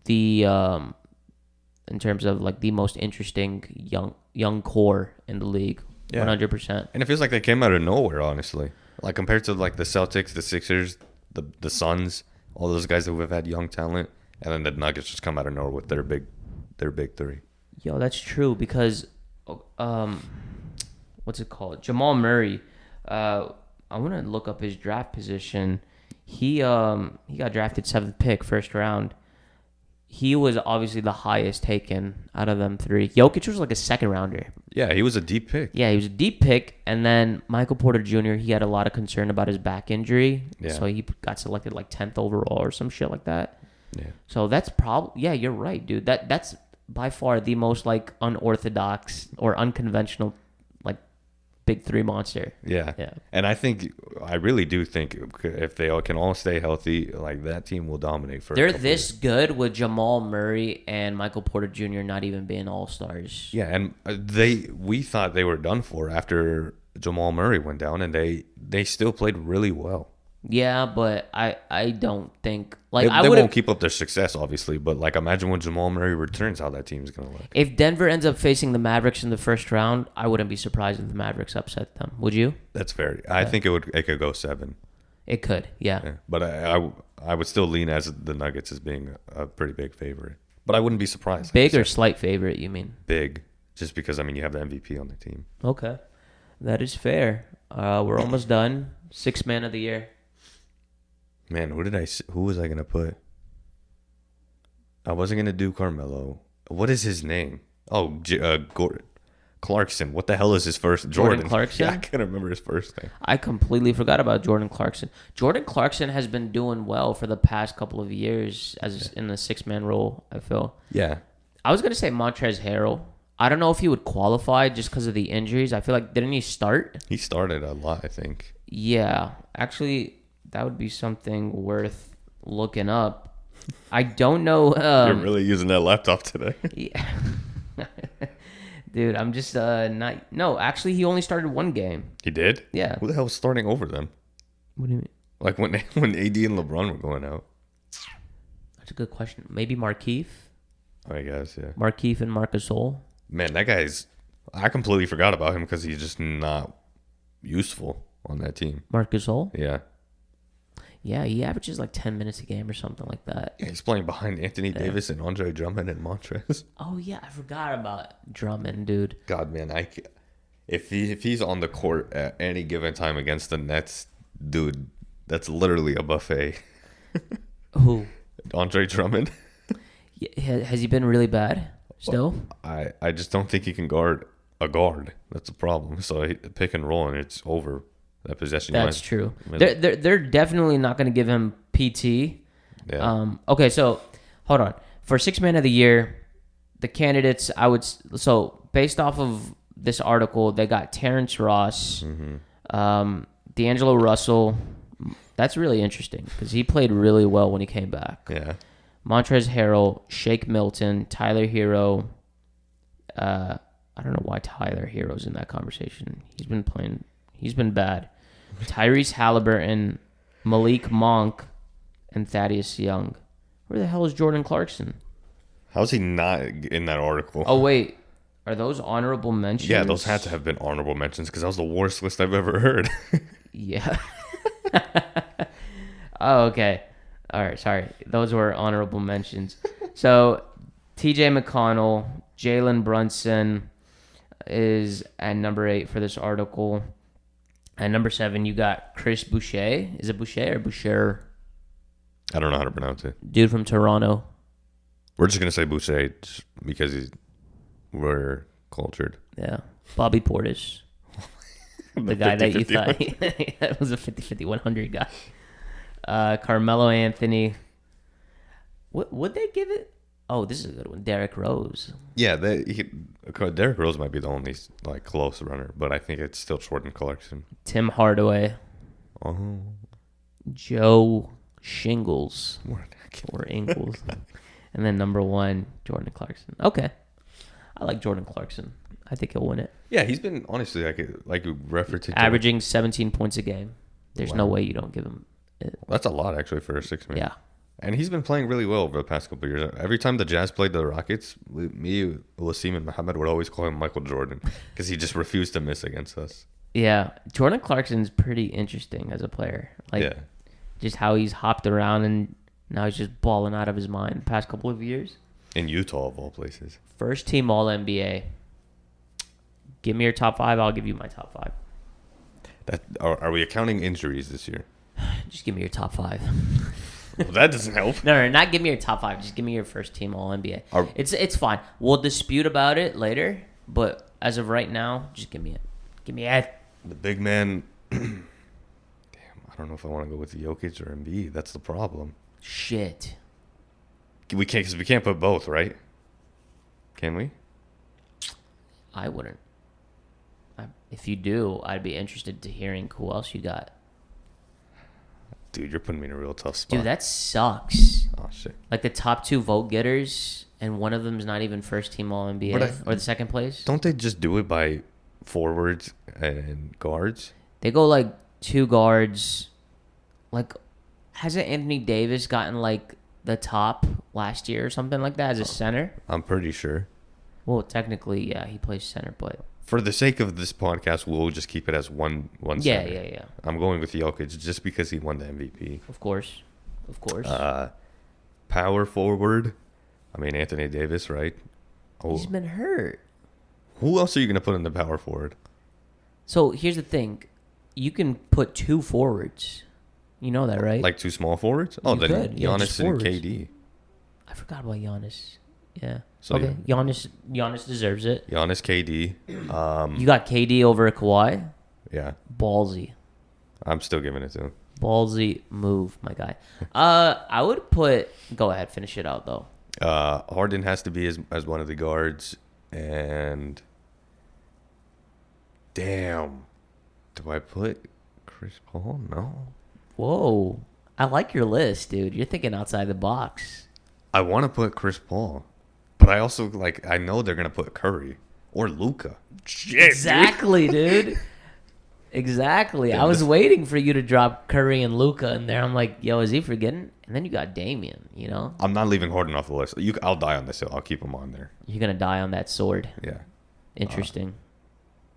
the in terms of like the most interesting young core in the league. 100%. And it feels like they came out of nowhere, honestly. Like compared to like the Celtics, the Sixers, the Suns, all those guys who have had young talent, and then the Nuggets just come out of nowhere with their big 3. Yo, that's true because what's it called? Jamal Murray. I want to look up his draft position. He got drafted 7th pick, first round. He was obviously the highest taken out of them three. Jokic was like a second rounder. Yeah, he was a deep pick. Yeah, he was a deep pick. And then Michael Porter Jr., he had a lot of concern about his back injury. Yeah. So he got selected like 10th overall or some shit like that. Yeah. So that's probably, yeah, you're right, dude. That's by far the most like unorthodox or unconventional like big three monster. Yeah. And I really do think if they all can all stay healthy, like that team will dominate for. They're this good with Jamal Murray and Michael Porter Jr. not even being all-stars. Yeah, and we thought they were done for after Jamal Murray went down, and they still played really well. Yeah, but I don't think like They won't keep up their success, obviously. But like, imagine when Jamal Murray returns, how that team's gonna look. If Denver ends up facing the Mavericks in the first round, I wouldn't be surprised if the Mavericks upset them. Would you? That's fair. I think it could go 7. It could, yeah. But I would still lean as the Nuggets as being a pretty big favorite. But I wouldn't be surprised. Big or slight favorite, you mean? Big, just because you have the MVP on the team. Okay, that is fair. We're almost done. 6th man of the year. Man, who was I gonna put? I wasn't gonna do Carmelo. What is his name? Oh, Clarkson. What the hell is his first? Jordan Clarkson? Yeah, I can't remember his first name. I completely forgot about Jordan Clarkson. Jordan Clarkson has been doing well for the past couple of years in the 6-man role, I feel. Yeah. I was gonna say Montrezl Harrell. I don't know if he would qualify just because of the injuries. I feel like, didn't he start? He started a lot, I think. Yeah, actually, that would be something worth looking up. I don't know. You're really using that laptop today. Yeah. Dude, I'm just not. No, actually, he only started 1 game. He did? Yeah. Who the hell was starting over them? What do you mean? Like when AD and LeBron were going out. That's a good question. Maybe Markieff? I guess, yeah. Markieff and Marc Gasol? Man, that guy's... I completely forgot about him because he's just not useful on that team. Marc Gasol? Yeah. Yeah, he averages like 10 minutes a game or something like that. Yeah, he's playing behind Anthony Davis and Andre Drummond and Montrez. Oh, yeah, I forgot about Drummond, dude. God, man, if he's on the court at any given time against the Nets, dude, that's literally a buffet. Who? Andre Drummond. Yeah, has he been really bad still? I just don't think he can guard a guard. That's a problem. So pick and roll, and it's over. That possession. That's true. They're definitely not going to give him PT. Yeah. Okay, so hold on. For 6th man of the year, the candidates based off of this article, they got Terrence Ross, D'Angelo Russell. That's really interesting because he played really well when he came back. Yeah. Montrezl Harrell, Shake Milton, Tyler Hero. I don't know why Tyler Hero's in that conversation. He's been bad. Tyrese Halliburton, Malik Monk, and Thaddeus Young. Where the hell is Jordan Clarkson? How's he not in that article? Oh, wait. Are those honorable mentions? Yeah, those had to have been honorable mentions because that was the worst list I've ever heard. Yeah. Oh, okay. All right, sorry. Those were honorable mentions. So, TJ McConnell, Jalen Brunson is at number 8 for this article. At number 7, you got Chris Boucher. Is it Boucher or Boucher? I don't know how to pronounce it. Dude from Toronto. We're just going to say Boucher just because we're cultured. Yeah. Bobby Portis. The guy that you thought that was a 50-50, 100 guy. Carmelo Anthony. What would they give it? Oh, this is a good one. Derrick Rose. Yeah, Derrick Rose might be the only close runner, but I think it's still Jordan Clarkson. Tim Hardaway. Oh. Joe Shingles. Or Ingles. And then number 1, Jordan Clarkson. Okay. I like Jordan Clarkson. I think he'll win it. Yeah, he's been, honestly, like you referred to... Averaging 17 points a game. There's no way you don't give him it. That's a lot, actually, for a 6-man. Yeah. And he's been playing really well over the past couple of years. Every time the Jazz played the Rockets, me, Wasim, and Muhammad would always call him Michael Jordan because he just refused to miss against us. Yeah. Jordan Clarkson's pretty interesting as a player. Just how he's hopped around and now he's just balling out of his mind the past couple of years. In Utah, of all places. First team All-NBA. Give me your top 5. I'll give you my top 5. Are we accounting injuries this year? Just give me your top 5. Well, that doesn't help. No, not give me your top 5. Just give me your first team All NBA. It's fine. We'll dispute about it later, but as of right now, just give me it. Give me it. The big man. Damn, I don't know if I want to go with Jokic or Embiid. That's the problem. Shit. We can't, because we can't put both, right? Can we? I wouldn't. If you do, I'd be interested to hearing who else you got. Dude, you're putting me in a real tough spot. Dude, that sucks. Oh, shit. Like the top 2 vote getters, and one of them's not even first team All NBA or the second place. Don't they just do it by forwards and guards? They go like 2 guards. Like, hasn't Anthony Davis gotten like the top last year or something like that as a center? I'm pretty sure. Well, technically, yeah, he plays center, but for the sake of this podcast, we'll just keep it as one yeah, center. yeah. I'm going with Jokic just because he won the MVP. Of course. Power forward. I mean, Anthony Davis, right? Oh, he's been hurt. Who else are you going to put in the power forward? So here's the thing. You can put 2 forwards. You know that, right? Like 2 small forwards? Oh, you then could. Giannis and forwards. KD. I forgot about Giannis. Yeah. So okay. Yeah. Giannis deserves it. Giannis, KD. You got KD over Kawhi? Yeah. Ballsy. I'm still giving it to him. Ballsy move, my guy. I would put... Go ahead. Finish it out, though. Harden has to be as one of the guards. And... Damn. Do I put Chris Paul? No. Whoa. I like your list, dude. You're thinking outside the box. I want to put Chris Paul. But I also, I know they're going to put Curry or Luka. Shit, exactly, dude. Exactly. Yeah, I was waiting for you to drop Curry and Luka in there. I'm like, yo, is he forgetting? And then you got Damien, you know? I'm not leaving Harden off the list. I'll die on this hill. I'll keep him on there. You're going to die on that sword. Yeah. Interesting.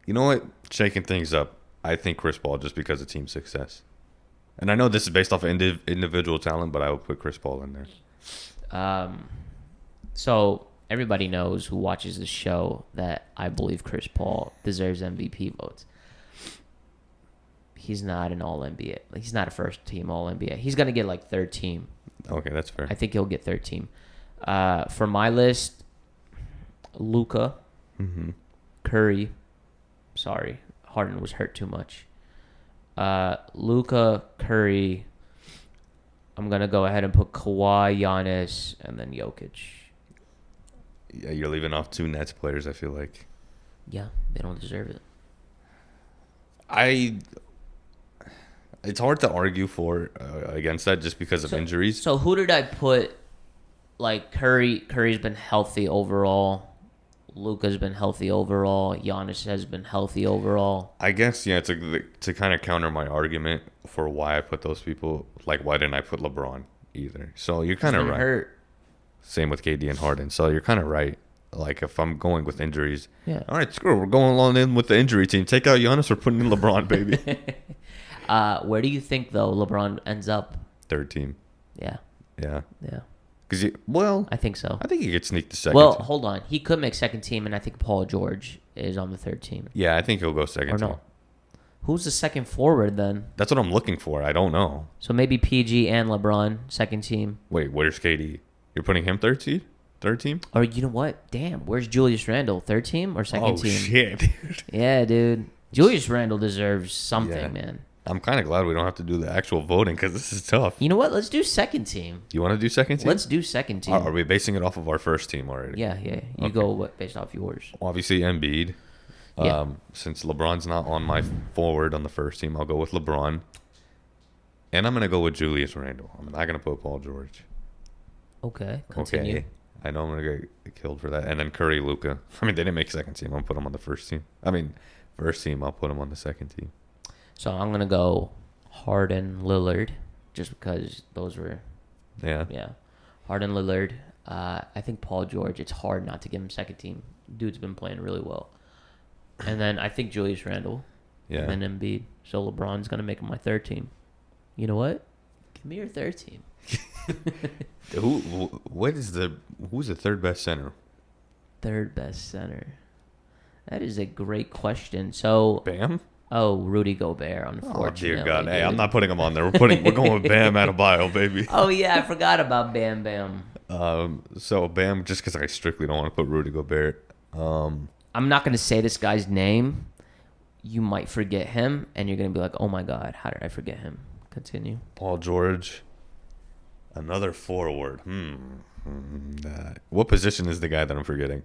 You know what? Shaking things up, I think Chris Paul just because of team success. And I know this is based off of individual talent, but I will put Chris Paul in there. So everybody knows who watches the show that I believe Chris Paul deserves MVP votes. He's not an All-NBA. He's not a first-team All-NBA. He's going to get, third team. Okay, that's fair. I think he'll get third team. For my list, Luka, Curry. Sorry, Harden was hurt too much. Luka, Curry. I'm going to go ahead and put Kawhi, Giannis, and then Jokic. Yeah, you're leaving off 2 Nets players, I feel like. Yeah, they don't deserve it. It's hard to argue for against that just because of injuries. So who did I put? Curry's been healthy overall. Luka's been healthy overall. Giannis has been healthy overall. I guess, yeah, to kind of counter my argument for why I put those people, why didn't I put LeBron either? So you're kind of right. Hurt. Same with KD and Harden. So you're kind of right. If I'm going with injuries, yeah. All right, screw it. We're going along in with the injury team. Take out Giannis. We're putting in LeBron, baby. Where do you think, though, LeBron ends up? Third team. Yeah. Yeah. Yeah. I think so. I think he could sneak the second team. team. Hold on. He could make second team, and I think Paul George is on the third team. Yeah, I think he'll go second team. No. Who's the second forward, then? That's what I'm looking for. I don't know. So maybe PG and LeBron, second team. Wait, where's KD? You're putting him third team? Or you know what? Damn, where's Julius Randle? Third team or second team? Oh, shit, dude. Yeah, dude. Julius Randle deserves something, man. I'm kind of glad we don't have to do the actual voting because this is tough. You know what? Let's do second team. You want to do second team? Let's do second team. Are we basing it off of our first team already? Yeah. You go based off yours. Obviously, Embiid. Yeah. Since LeBron's not on my forward on the first team, I'll go with LeBron. And I'm going to go with Julius Randle. I'm not going to put Paul George. Okay, continue. Okay. I know I'm going to get killed for that. And then Curry, Luka. I mean, they didn't make second team. I'll put them on the first team. First team, I'll put them on the second team. So I'm going to go Harden, Lillard, just because those were... Yeah. Yeah. Harden, Lillard. I think Paul George, it's hard not to give him second team. Dude's been playing really well. And then I think Julius Randle. Yeah. And then Embiid. So LeBron's going to make him my third team. You know what? Give me your third team. Who's the third best center? Third best center. That is a great question. So Bam? Oh, Rudy Gobert, unfortunately. Oh, dear God. Hey, dude. I'm not putting him on there. We're going with Bam Adebayo, baby. Oh, yeah, I forgot about Bam Bam. So Bam, just because I strictly don't want to put Rudy Gobert. I'm not going to say this guy's name. You might forget him, and you're going to be like, oh, my God, how did I forget him? Continue. Paul George. Another forward. What position is the guy that I'm forgetting?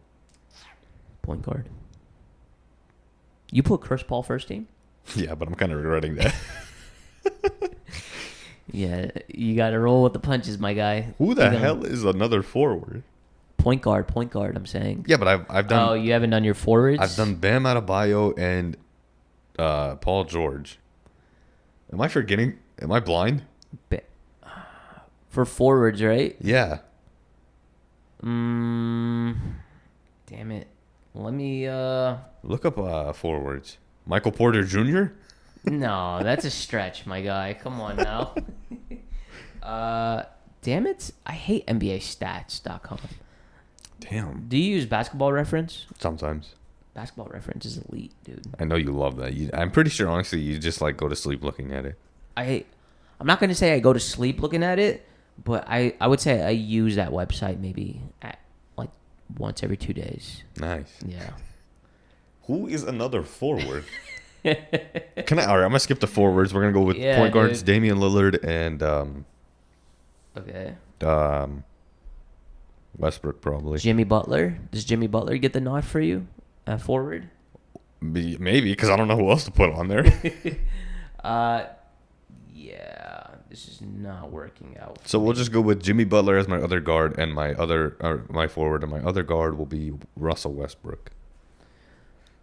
Point guard. You put Chris Paul first team? Yeah, but I'm kind of regretting that. Yeah, you got to roll with the punches, my guy. Who the hell is another forward? Point guard, I'm saying. Yeah, but I've done... Oh, you haven't done your forwards? I've done Bam Adebayo and Paul George. Am I forgetting? Am I blind? For forwards, right? Yeah. Damn it. Let me... Look up forwards. Michael Porter Jr.? No, that's a stretch, my guy. Come on now. Damn it. I hate NBAstats.com. Damn. Do you use Basketball Reference? Sometimes. Basketball Reference is elite, dude. I know you love that. I'm pretty sure, honestly, you just like go to sleep looking at it. I'm not going to say I go to sleep looking at it, but I would say I use that website maybe at like once every 2 days. Nice. Yeah. Who is another forward? All right, I'm going to skip the forwards. We're going to go with point guards, dude. Damien Lillard and okay. Westbrook probably. Jimmy Butler. Does Jimmy Butler get the nod for you at forward? Maybe, because I don't know who else to put on there. Yeah, this is not working out. So we'll just go with Jimmy Butler as my other guard and my forward, and my other guard will be Russell Westbrook.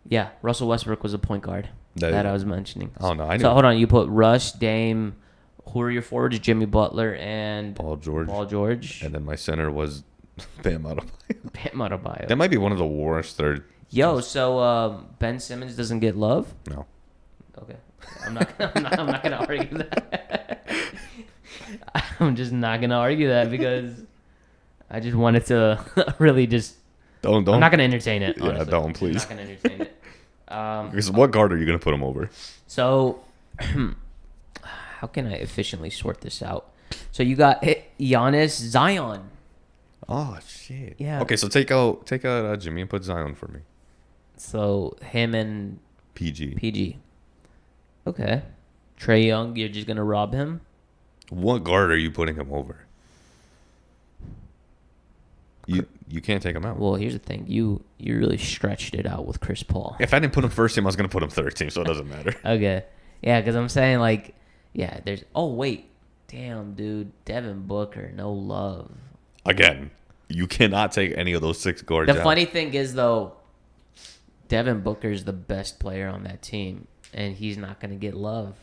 Yeah, Russell Westbrook was a point guard that I was mentioning. Oh, no, I knew. So hold on, you put Russ, Dame, who are your forwards? Jimmy Butler and Paul George. And then my center was Bam Adebayo. That might be one of the worst third. Yo, so Ben Simmons doesn't get love? No. Okay. I'm not gonna argue that. I'm just not gonna argue that because I just wanted to really just don't. I'm not gonna entertain it. Honestly. Yeah, don't please. I'm not gonna entertain it. Because what guard are you gonna put him over? So, how can I efficiently sort this out? So you got Giannis, Zion. Oh shit. Yeah. Okay, so take out Jimmy and put Zion for me. So him and PG. Okay. Trae Young, you're just gonna rob him? What guard are you putting him over? You can't take him out. Well, here's the thing. You really stretched it out with Chris Paul. If I didn't put him first team, I was gonna put him third team, so it doesn't matter. Okay. Yeah, because I'm saying like, yeah, there's. Oh wait, damn, dude, Devin Booker, no love. Again, you cannot take any of those six guards out. The funny thing is though, Devin Booker's the best player on that team, and he's not gonna get love.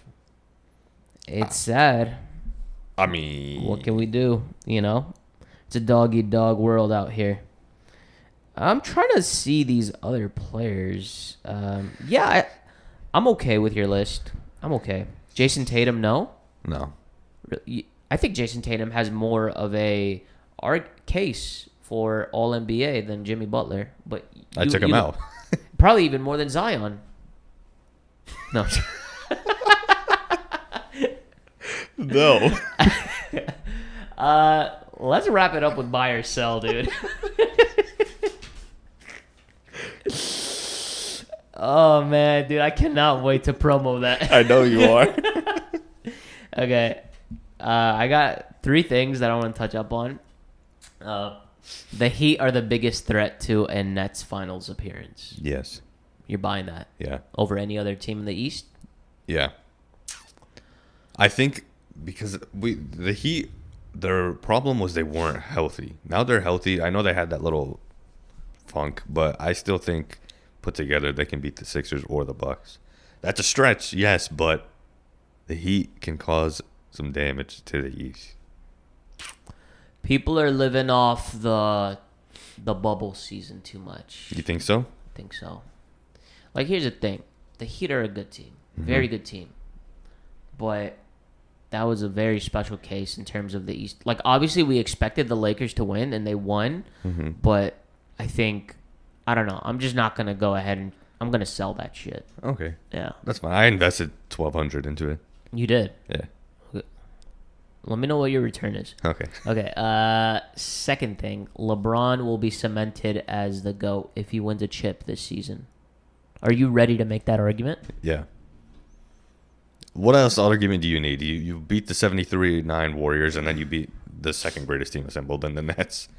It's sad. I mean, what can we do? You know, it's a dog-eat-dog world out here. I'm trying to see these other players. Yeah, I'm okay with your list. I'm okay. Jason Tatum, no? No. I think Jason Tatum has more of a case for All-NBA than Jimmy Butler. But I took him out. Probably even more than Zion. No. No. Let's wrap it up with buy or sell, dude. Oh, man, dude, I cannot wait to promo that. I know you are. Okay. I got 3 things that I want to touch up on. The Heat are the biggest threat to a Nets finals appearance. Yes. You're buying that? Yeah. Over any other team in the East? Yeah. I think because the Heat, their problem was they weren't healthy. Now they're healthy. I know they had that little funk, but I still think put together they can beat the Sixers or the Bucks. That's a stretch, yes, but the Heat can cause some damage to the East. People are living off the bubble season too much. You think so? I think so. Like, here's the thing. The Heat are a good team. Very good team. But that was a very special case in terms of the East. Like, obviously, we expected the Lakers to win, and they won. But I think, I don't know. I'm just not going to go ahead and I'm gonna sell that shit. Okay. Yeah. That's fine. I invested $1,200 into it. You did. Yeah. Okay. Let me know what your return is. Okay. Okay. Second thing, LeBron will be cemented as the GOAT if he wins a chip this season. Are you ready to make that argument? Yeah. What else argument do you need? You beat the 73-9 Warriors, and then you beat the second greatest team assembled in the Nets.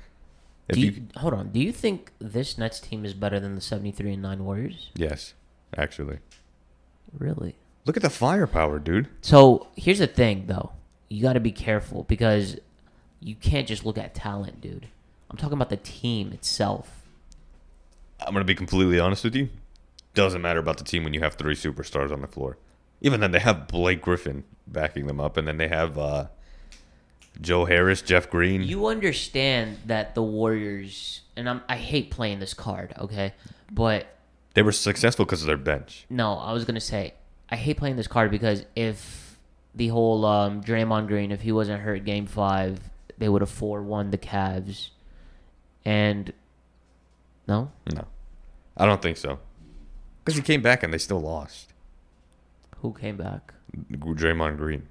Hold on. Do you think this Nets team is better than the 73-9 Warriors? Yes, actually. Really? Look at the firepower, dude. So here's the thing, though. You got to be careful because you can't just look at talent, dude. I'm talking about the team itself. I'm going to be completely honest with you. Doesn't matter about the team when you have 3 superstars on the floor. Even then, they have Blake Griffin backing them up, and then they have Joe Harris, Jeff Green. You understand that the Warriors, and I hate playing this card, okay? But they were successful because of their bench. no, I was going to say, I hate playing this card because if the whole Draymond Green, if he wasn't hurt Game 5, they would have 4-1 the Cavs. And no? No. I don't think so. Because he came back and they still lost. Who came back? Draymond Green.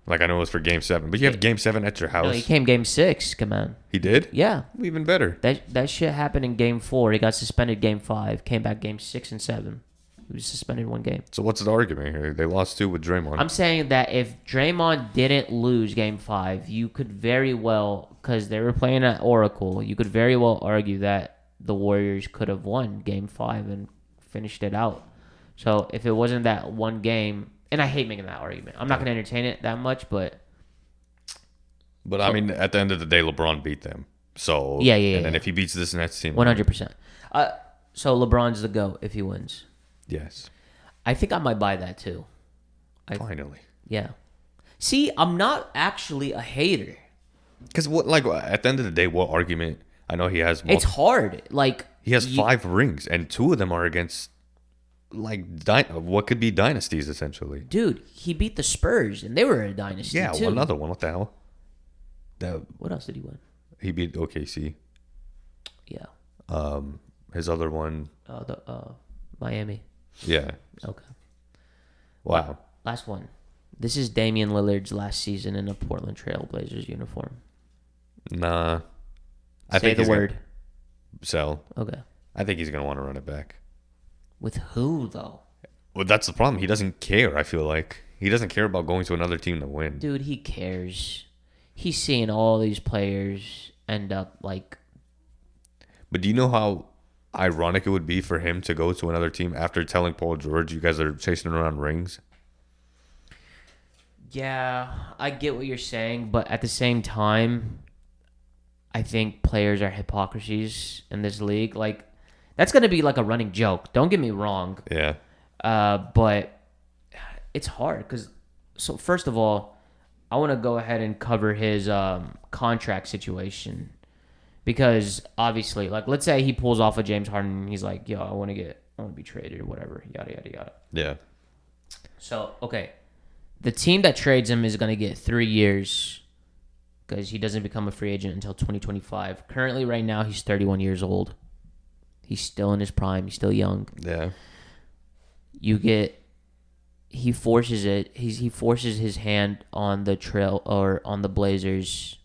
Like, I know it was for Game 7, but you have Game 7 at your house. No, he came Game 6. Come on. He did? Yeah. Even better. That shit happened in Game 4. He got suspended Game 5. Came back Game 6 and 7. He was suspended 1 game. So what's the argument here? They lost 2 with Draymond. I'm saying that if Draymond didn't lose Game 5, you could very well, because they were playing at Oracle, you could very well argue that the Warriors could have won Game 5 and finished it out. So if it wasn't that 1 game, and I hate making that argument. I'm not going to entertain it that much, but... But, I mean, at the end of the day, LeBron beat them. So, Yeah. And then if he beats this Nets team... 100%. So LeBron's the GOAT if he wins. Yes. I think I might buy that too. Finally. Yeah. See, I'm not actually a hater. Because, at the end of the day, what argument... I know he has... It's hard. He has 5 rings, and 2 of them are against... what could be dynasties, essentially. Dude, he beat the Spurs, and they were a dynasty, Yeah, too. another one. What the hell? What else did he win? He beat OKC. Yeah. His other one... Miami. Yeah. Okay. Wow. Last one. This is Damien Lillard's last season in a Portland Trailblazers uniform. Nah. Say the word. Sell. Okay. I think he's going to want to run it back. With who, though? Well, that's the problem. He doesn't care, I feel like. He doesn't care about going to another team to win. Dude, he cares. He's seeing all these players end up like... But do you know how ironic it would be for him to go to another team after telling Paul George, you guys are chasing around rings? Yeah, I get what you're saying, but at the same time, I think players are hypocrisies in this league. Like, that's going to be like a running joke. Don't get me wrong. Yeah. But it's hard because, so first of all, I want to go ahead and cover his contract situation because obviously, like, let's say he pulls off a James Harden and he's like, yo, I want to be traded or whatever, yada, yada, yada. Yeah. So, okay. The team that trades him is going to get 3 years because he doesn't become a free agent until 2025. Currently, right now, he's 31 years old. He's still in his prime. He's still young. Yeah. He forces it. He forces his hand on the Blazers.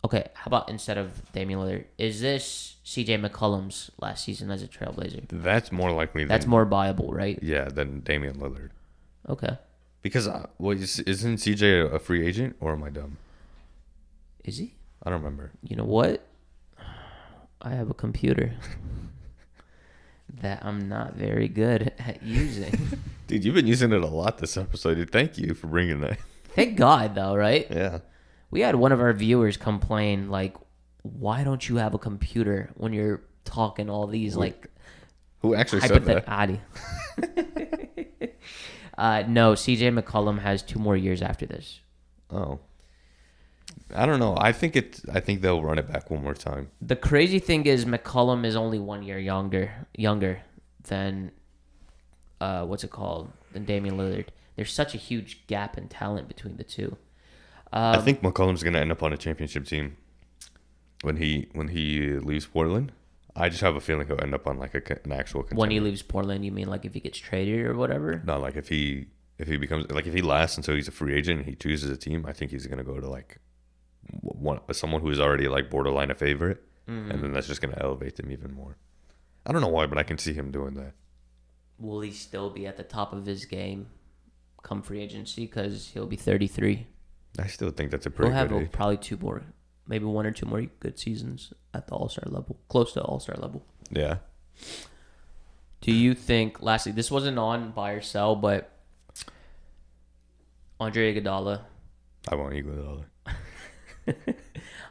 Okay, how about instead of Damian Lillard, is this CJ McCollum's last season as a Trailblazer? That's more likely. That's more viable, right? Yeah, than Damian Lillard. Okay. Because isn't CJ a free agent, or am I dumb? Is he? I don't remember. You know what? I have a computer that I'm not very good at using. Dude, you've been using it a lot this episode. Dude, thank you for bringing that. Thank God, though, right? Yeah. We had one of our viewers complain, like, why don't you have a computer when you're talking all these, like... Who actually said that? Adi. No, CJ McCollum has 2 more years after this. Oh. I don't know. I think they'll run it back one more time. The crazy thing is McCollum is only 1 year younger than than Damian Lillard. There's such a huge gap in talent between the two. I think McCollum's going to end up on a championship team when he leaves Portland. I just have a feeling he'll end up on like an actual contender. When he leaves Portland, you mean like if he gets traded or whatever? No, like if he becomes like if he lasts until he's a free agent and he chooses a team, I think he's gonna go to like someone who's already like borderline a favorite, and then that's just gonna elevate them even more. I don't know why, but I can see him doing that. Will he still be at the top of his game come free agency? Because he'll be 33. I still think that's a pretty He'll good have age. probably two more, maybe one or two more good seasons at the All-Star level, close to All-Star level. Yeah. Do you think, lastly, this wasn't on buy or sell, but Andre Iguodala. I want Iguodala.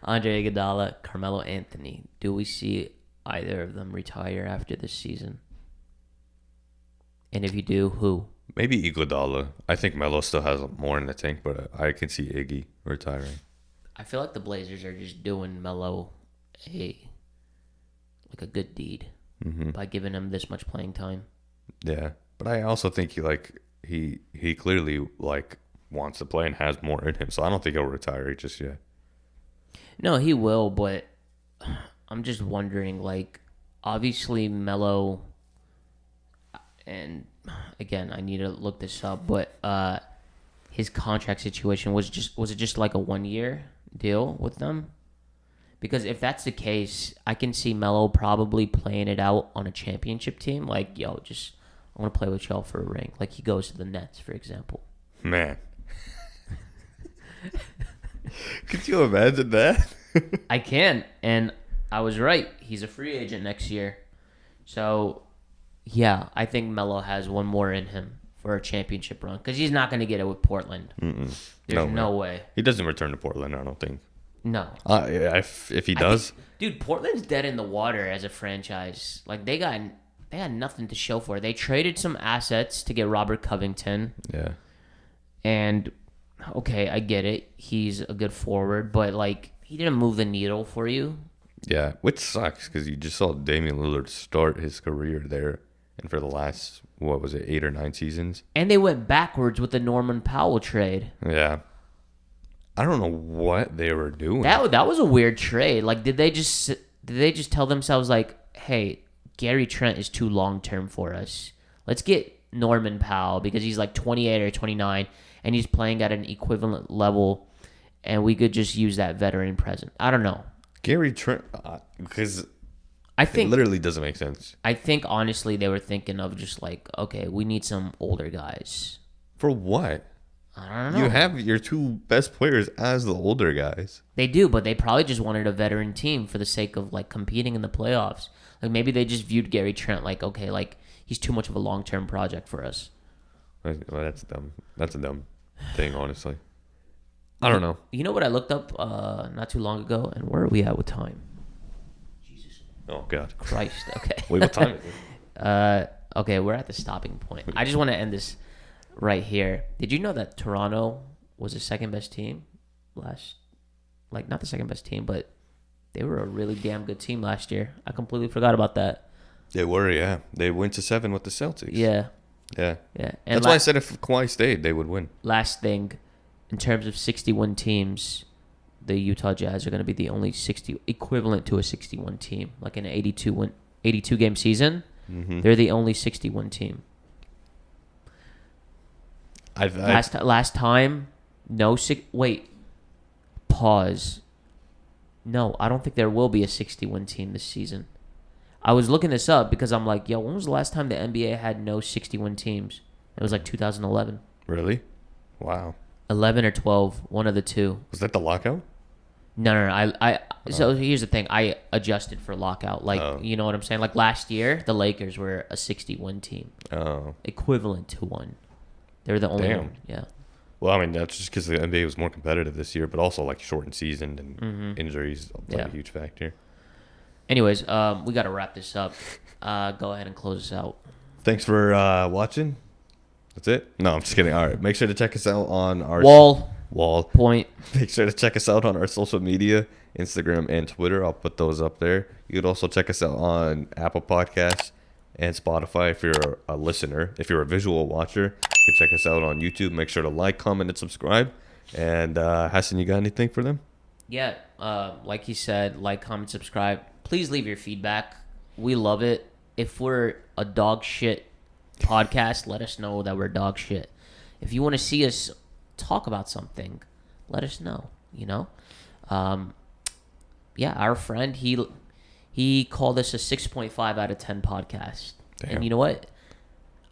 Andre Iguodala, Carmelo Anthony. Do we see either of them retire after this season? And if you do, who? Maybe Iguodala. I think Melo still has more in the tank, but I can see Iggy retiring. I feel like the Blazers are just doing Melo a good deed by giving him this much playing time. Yeah, but I also think he clearly like wants to play and has more in him, so I don't think he'll retire just yet. No, he will, but I'm just wondering, like, obviously Melo, and again, I need to look this up, but his contract situation was it just like a 1-year deal with them? Because if that's the case, I can see Melo probably playing it out on a championship team. Like, yo, I want to play with y'all for a ring. Like, he goes to the Nets, for example. Man. Could you imagine that? I can, and I was right. He's a free agent next year. So, yeah, I think Melo has one more in him for a championship run. Because he's not going to get it with Portland. There's no way. He doesn't return to Portland, I don't think. No. Yeah, if he does. Dude, Portland's dead in the water as a franchise. Like, they got nothing to show for it. They traded some assets to get Robert Covington. Yeah. And, okay, I get it. He's a good forward. But, like, he didn't move the needle for you. Yeah, which sucks because you just saw Damien Lillard start his career there. And for the last, 8 or 9 seasons? And they went backwards with the Norman Powell trade. Yeah. I don't know what they were doing. That was a weird trade. Like, did they just tell themselves, like, hey, Gary Trent is too long-term for us. Let's get Norman Powell because he's like 28 or 29, and he's playing at an equivalent level, and we could just use that veteran presence. I don't know. Gary Trent, because I think it literally doesn't make sense. I think, honestly, they were thinking of just like, okay, we need some older guys. For what? I don't know. You have your 2 best players as the older guys. They do, but they probably just wanted a veteran team for the sake of like competing in the playoffs. Like, maybe they just viewed Gary Trent like, okay, like he's too much of a long-term project for us. Well, that's dumb. That's a dumb thing, honestly. I don't know. You know what I looked up not too long ago, and where are we at with time? Jesus. Oh God. Christ. Okay. Wait, what time is it? Okay, we're at the stopping point. I just want to end this right here. Did you know that Toronto was the second best team not the second best team, but they were a really damn good team last year. I completely forgot about that. They were, yeah. They went to 7 with the Celtics. Yeah. Yeah. Yeah. And that's why I said if Kawhi stayed, they would win. Last thing, in terms of 61 teams, the Utah Jazz are going to be the only equivalent to a 61 team, like an 82 game season. Mm-hmm. They're the only 61 team. Last time, no wait. Pause. No, I don't think there will be a 61 team this season. I was looking this up because I'm like, yo, when was the last time the NBA had no 61 teams? It was like 2011. Really? Wow. 11 or 12, one of the two. Was that the lockout? No. So here's the thing. I adjusted for lockout. Like, you know what I'm saying? Like last year, the Lakers were a 61 team. Oh. Equivalent to one. They're the only one. Yeah. Well, I mean, that's just because the NBA was more competitive this year, but also like shortened season and injuries played a huge factor. Anyways, we got to wrap this up. Go ahead and close us out. Thanks for watching. That's it? No, I'm just kidding. All right. Make sure to check us out on our... Wall. Point. Make sure to check us out on our social media, Instagram and Twitter. I'll put those up there. You could also check us out on Apple Podcasts and Spotify if you're a listener. If you're a visual watcher, you can check us out on YouTube. Make sure to like, comment, and subscribe. And Hassan, you got anything for them? Yeah. Like he said, like, comment, subscribe. Please leave your feedback. We love it. If we're a dog shit podcast, let us know that we're dog shit. If you want to see us talk about something, let us know, you know? Yeah, our friend, he called us a 6.5 out of 10 podcast. Damn. And you know what?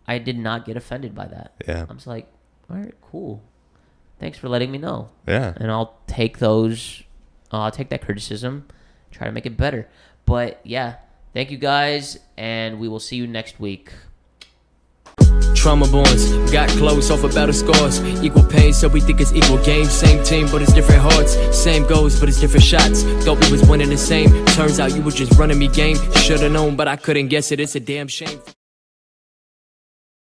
I did not get offended by that. Yeah. I was like, all right, cool. Thanks for letting me know. Yeah. And I'll take that criticism, try to make it better. But yeah, thank you guys, and we will see you next week. Trauma bonds, got close off of battle scars. Equal pain, so we think it's equal games. Same team, but it's different hearts. Same goals, but it's different shots. Thought we was winning the same. Turns out you were just running me game. Should've known, but I couldn't guess it. It's a damn shame.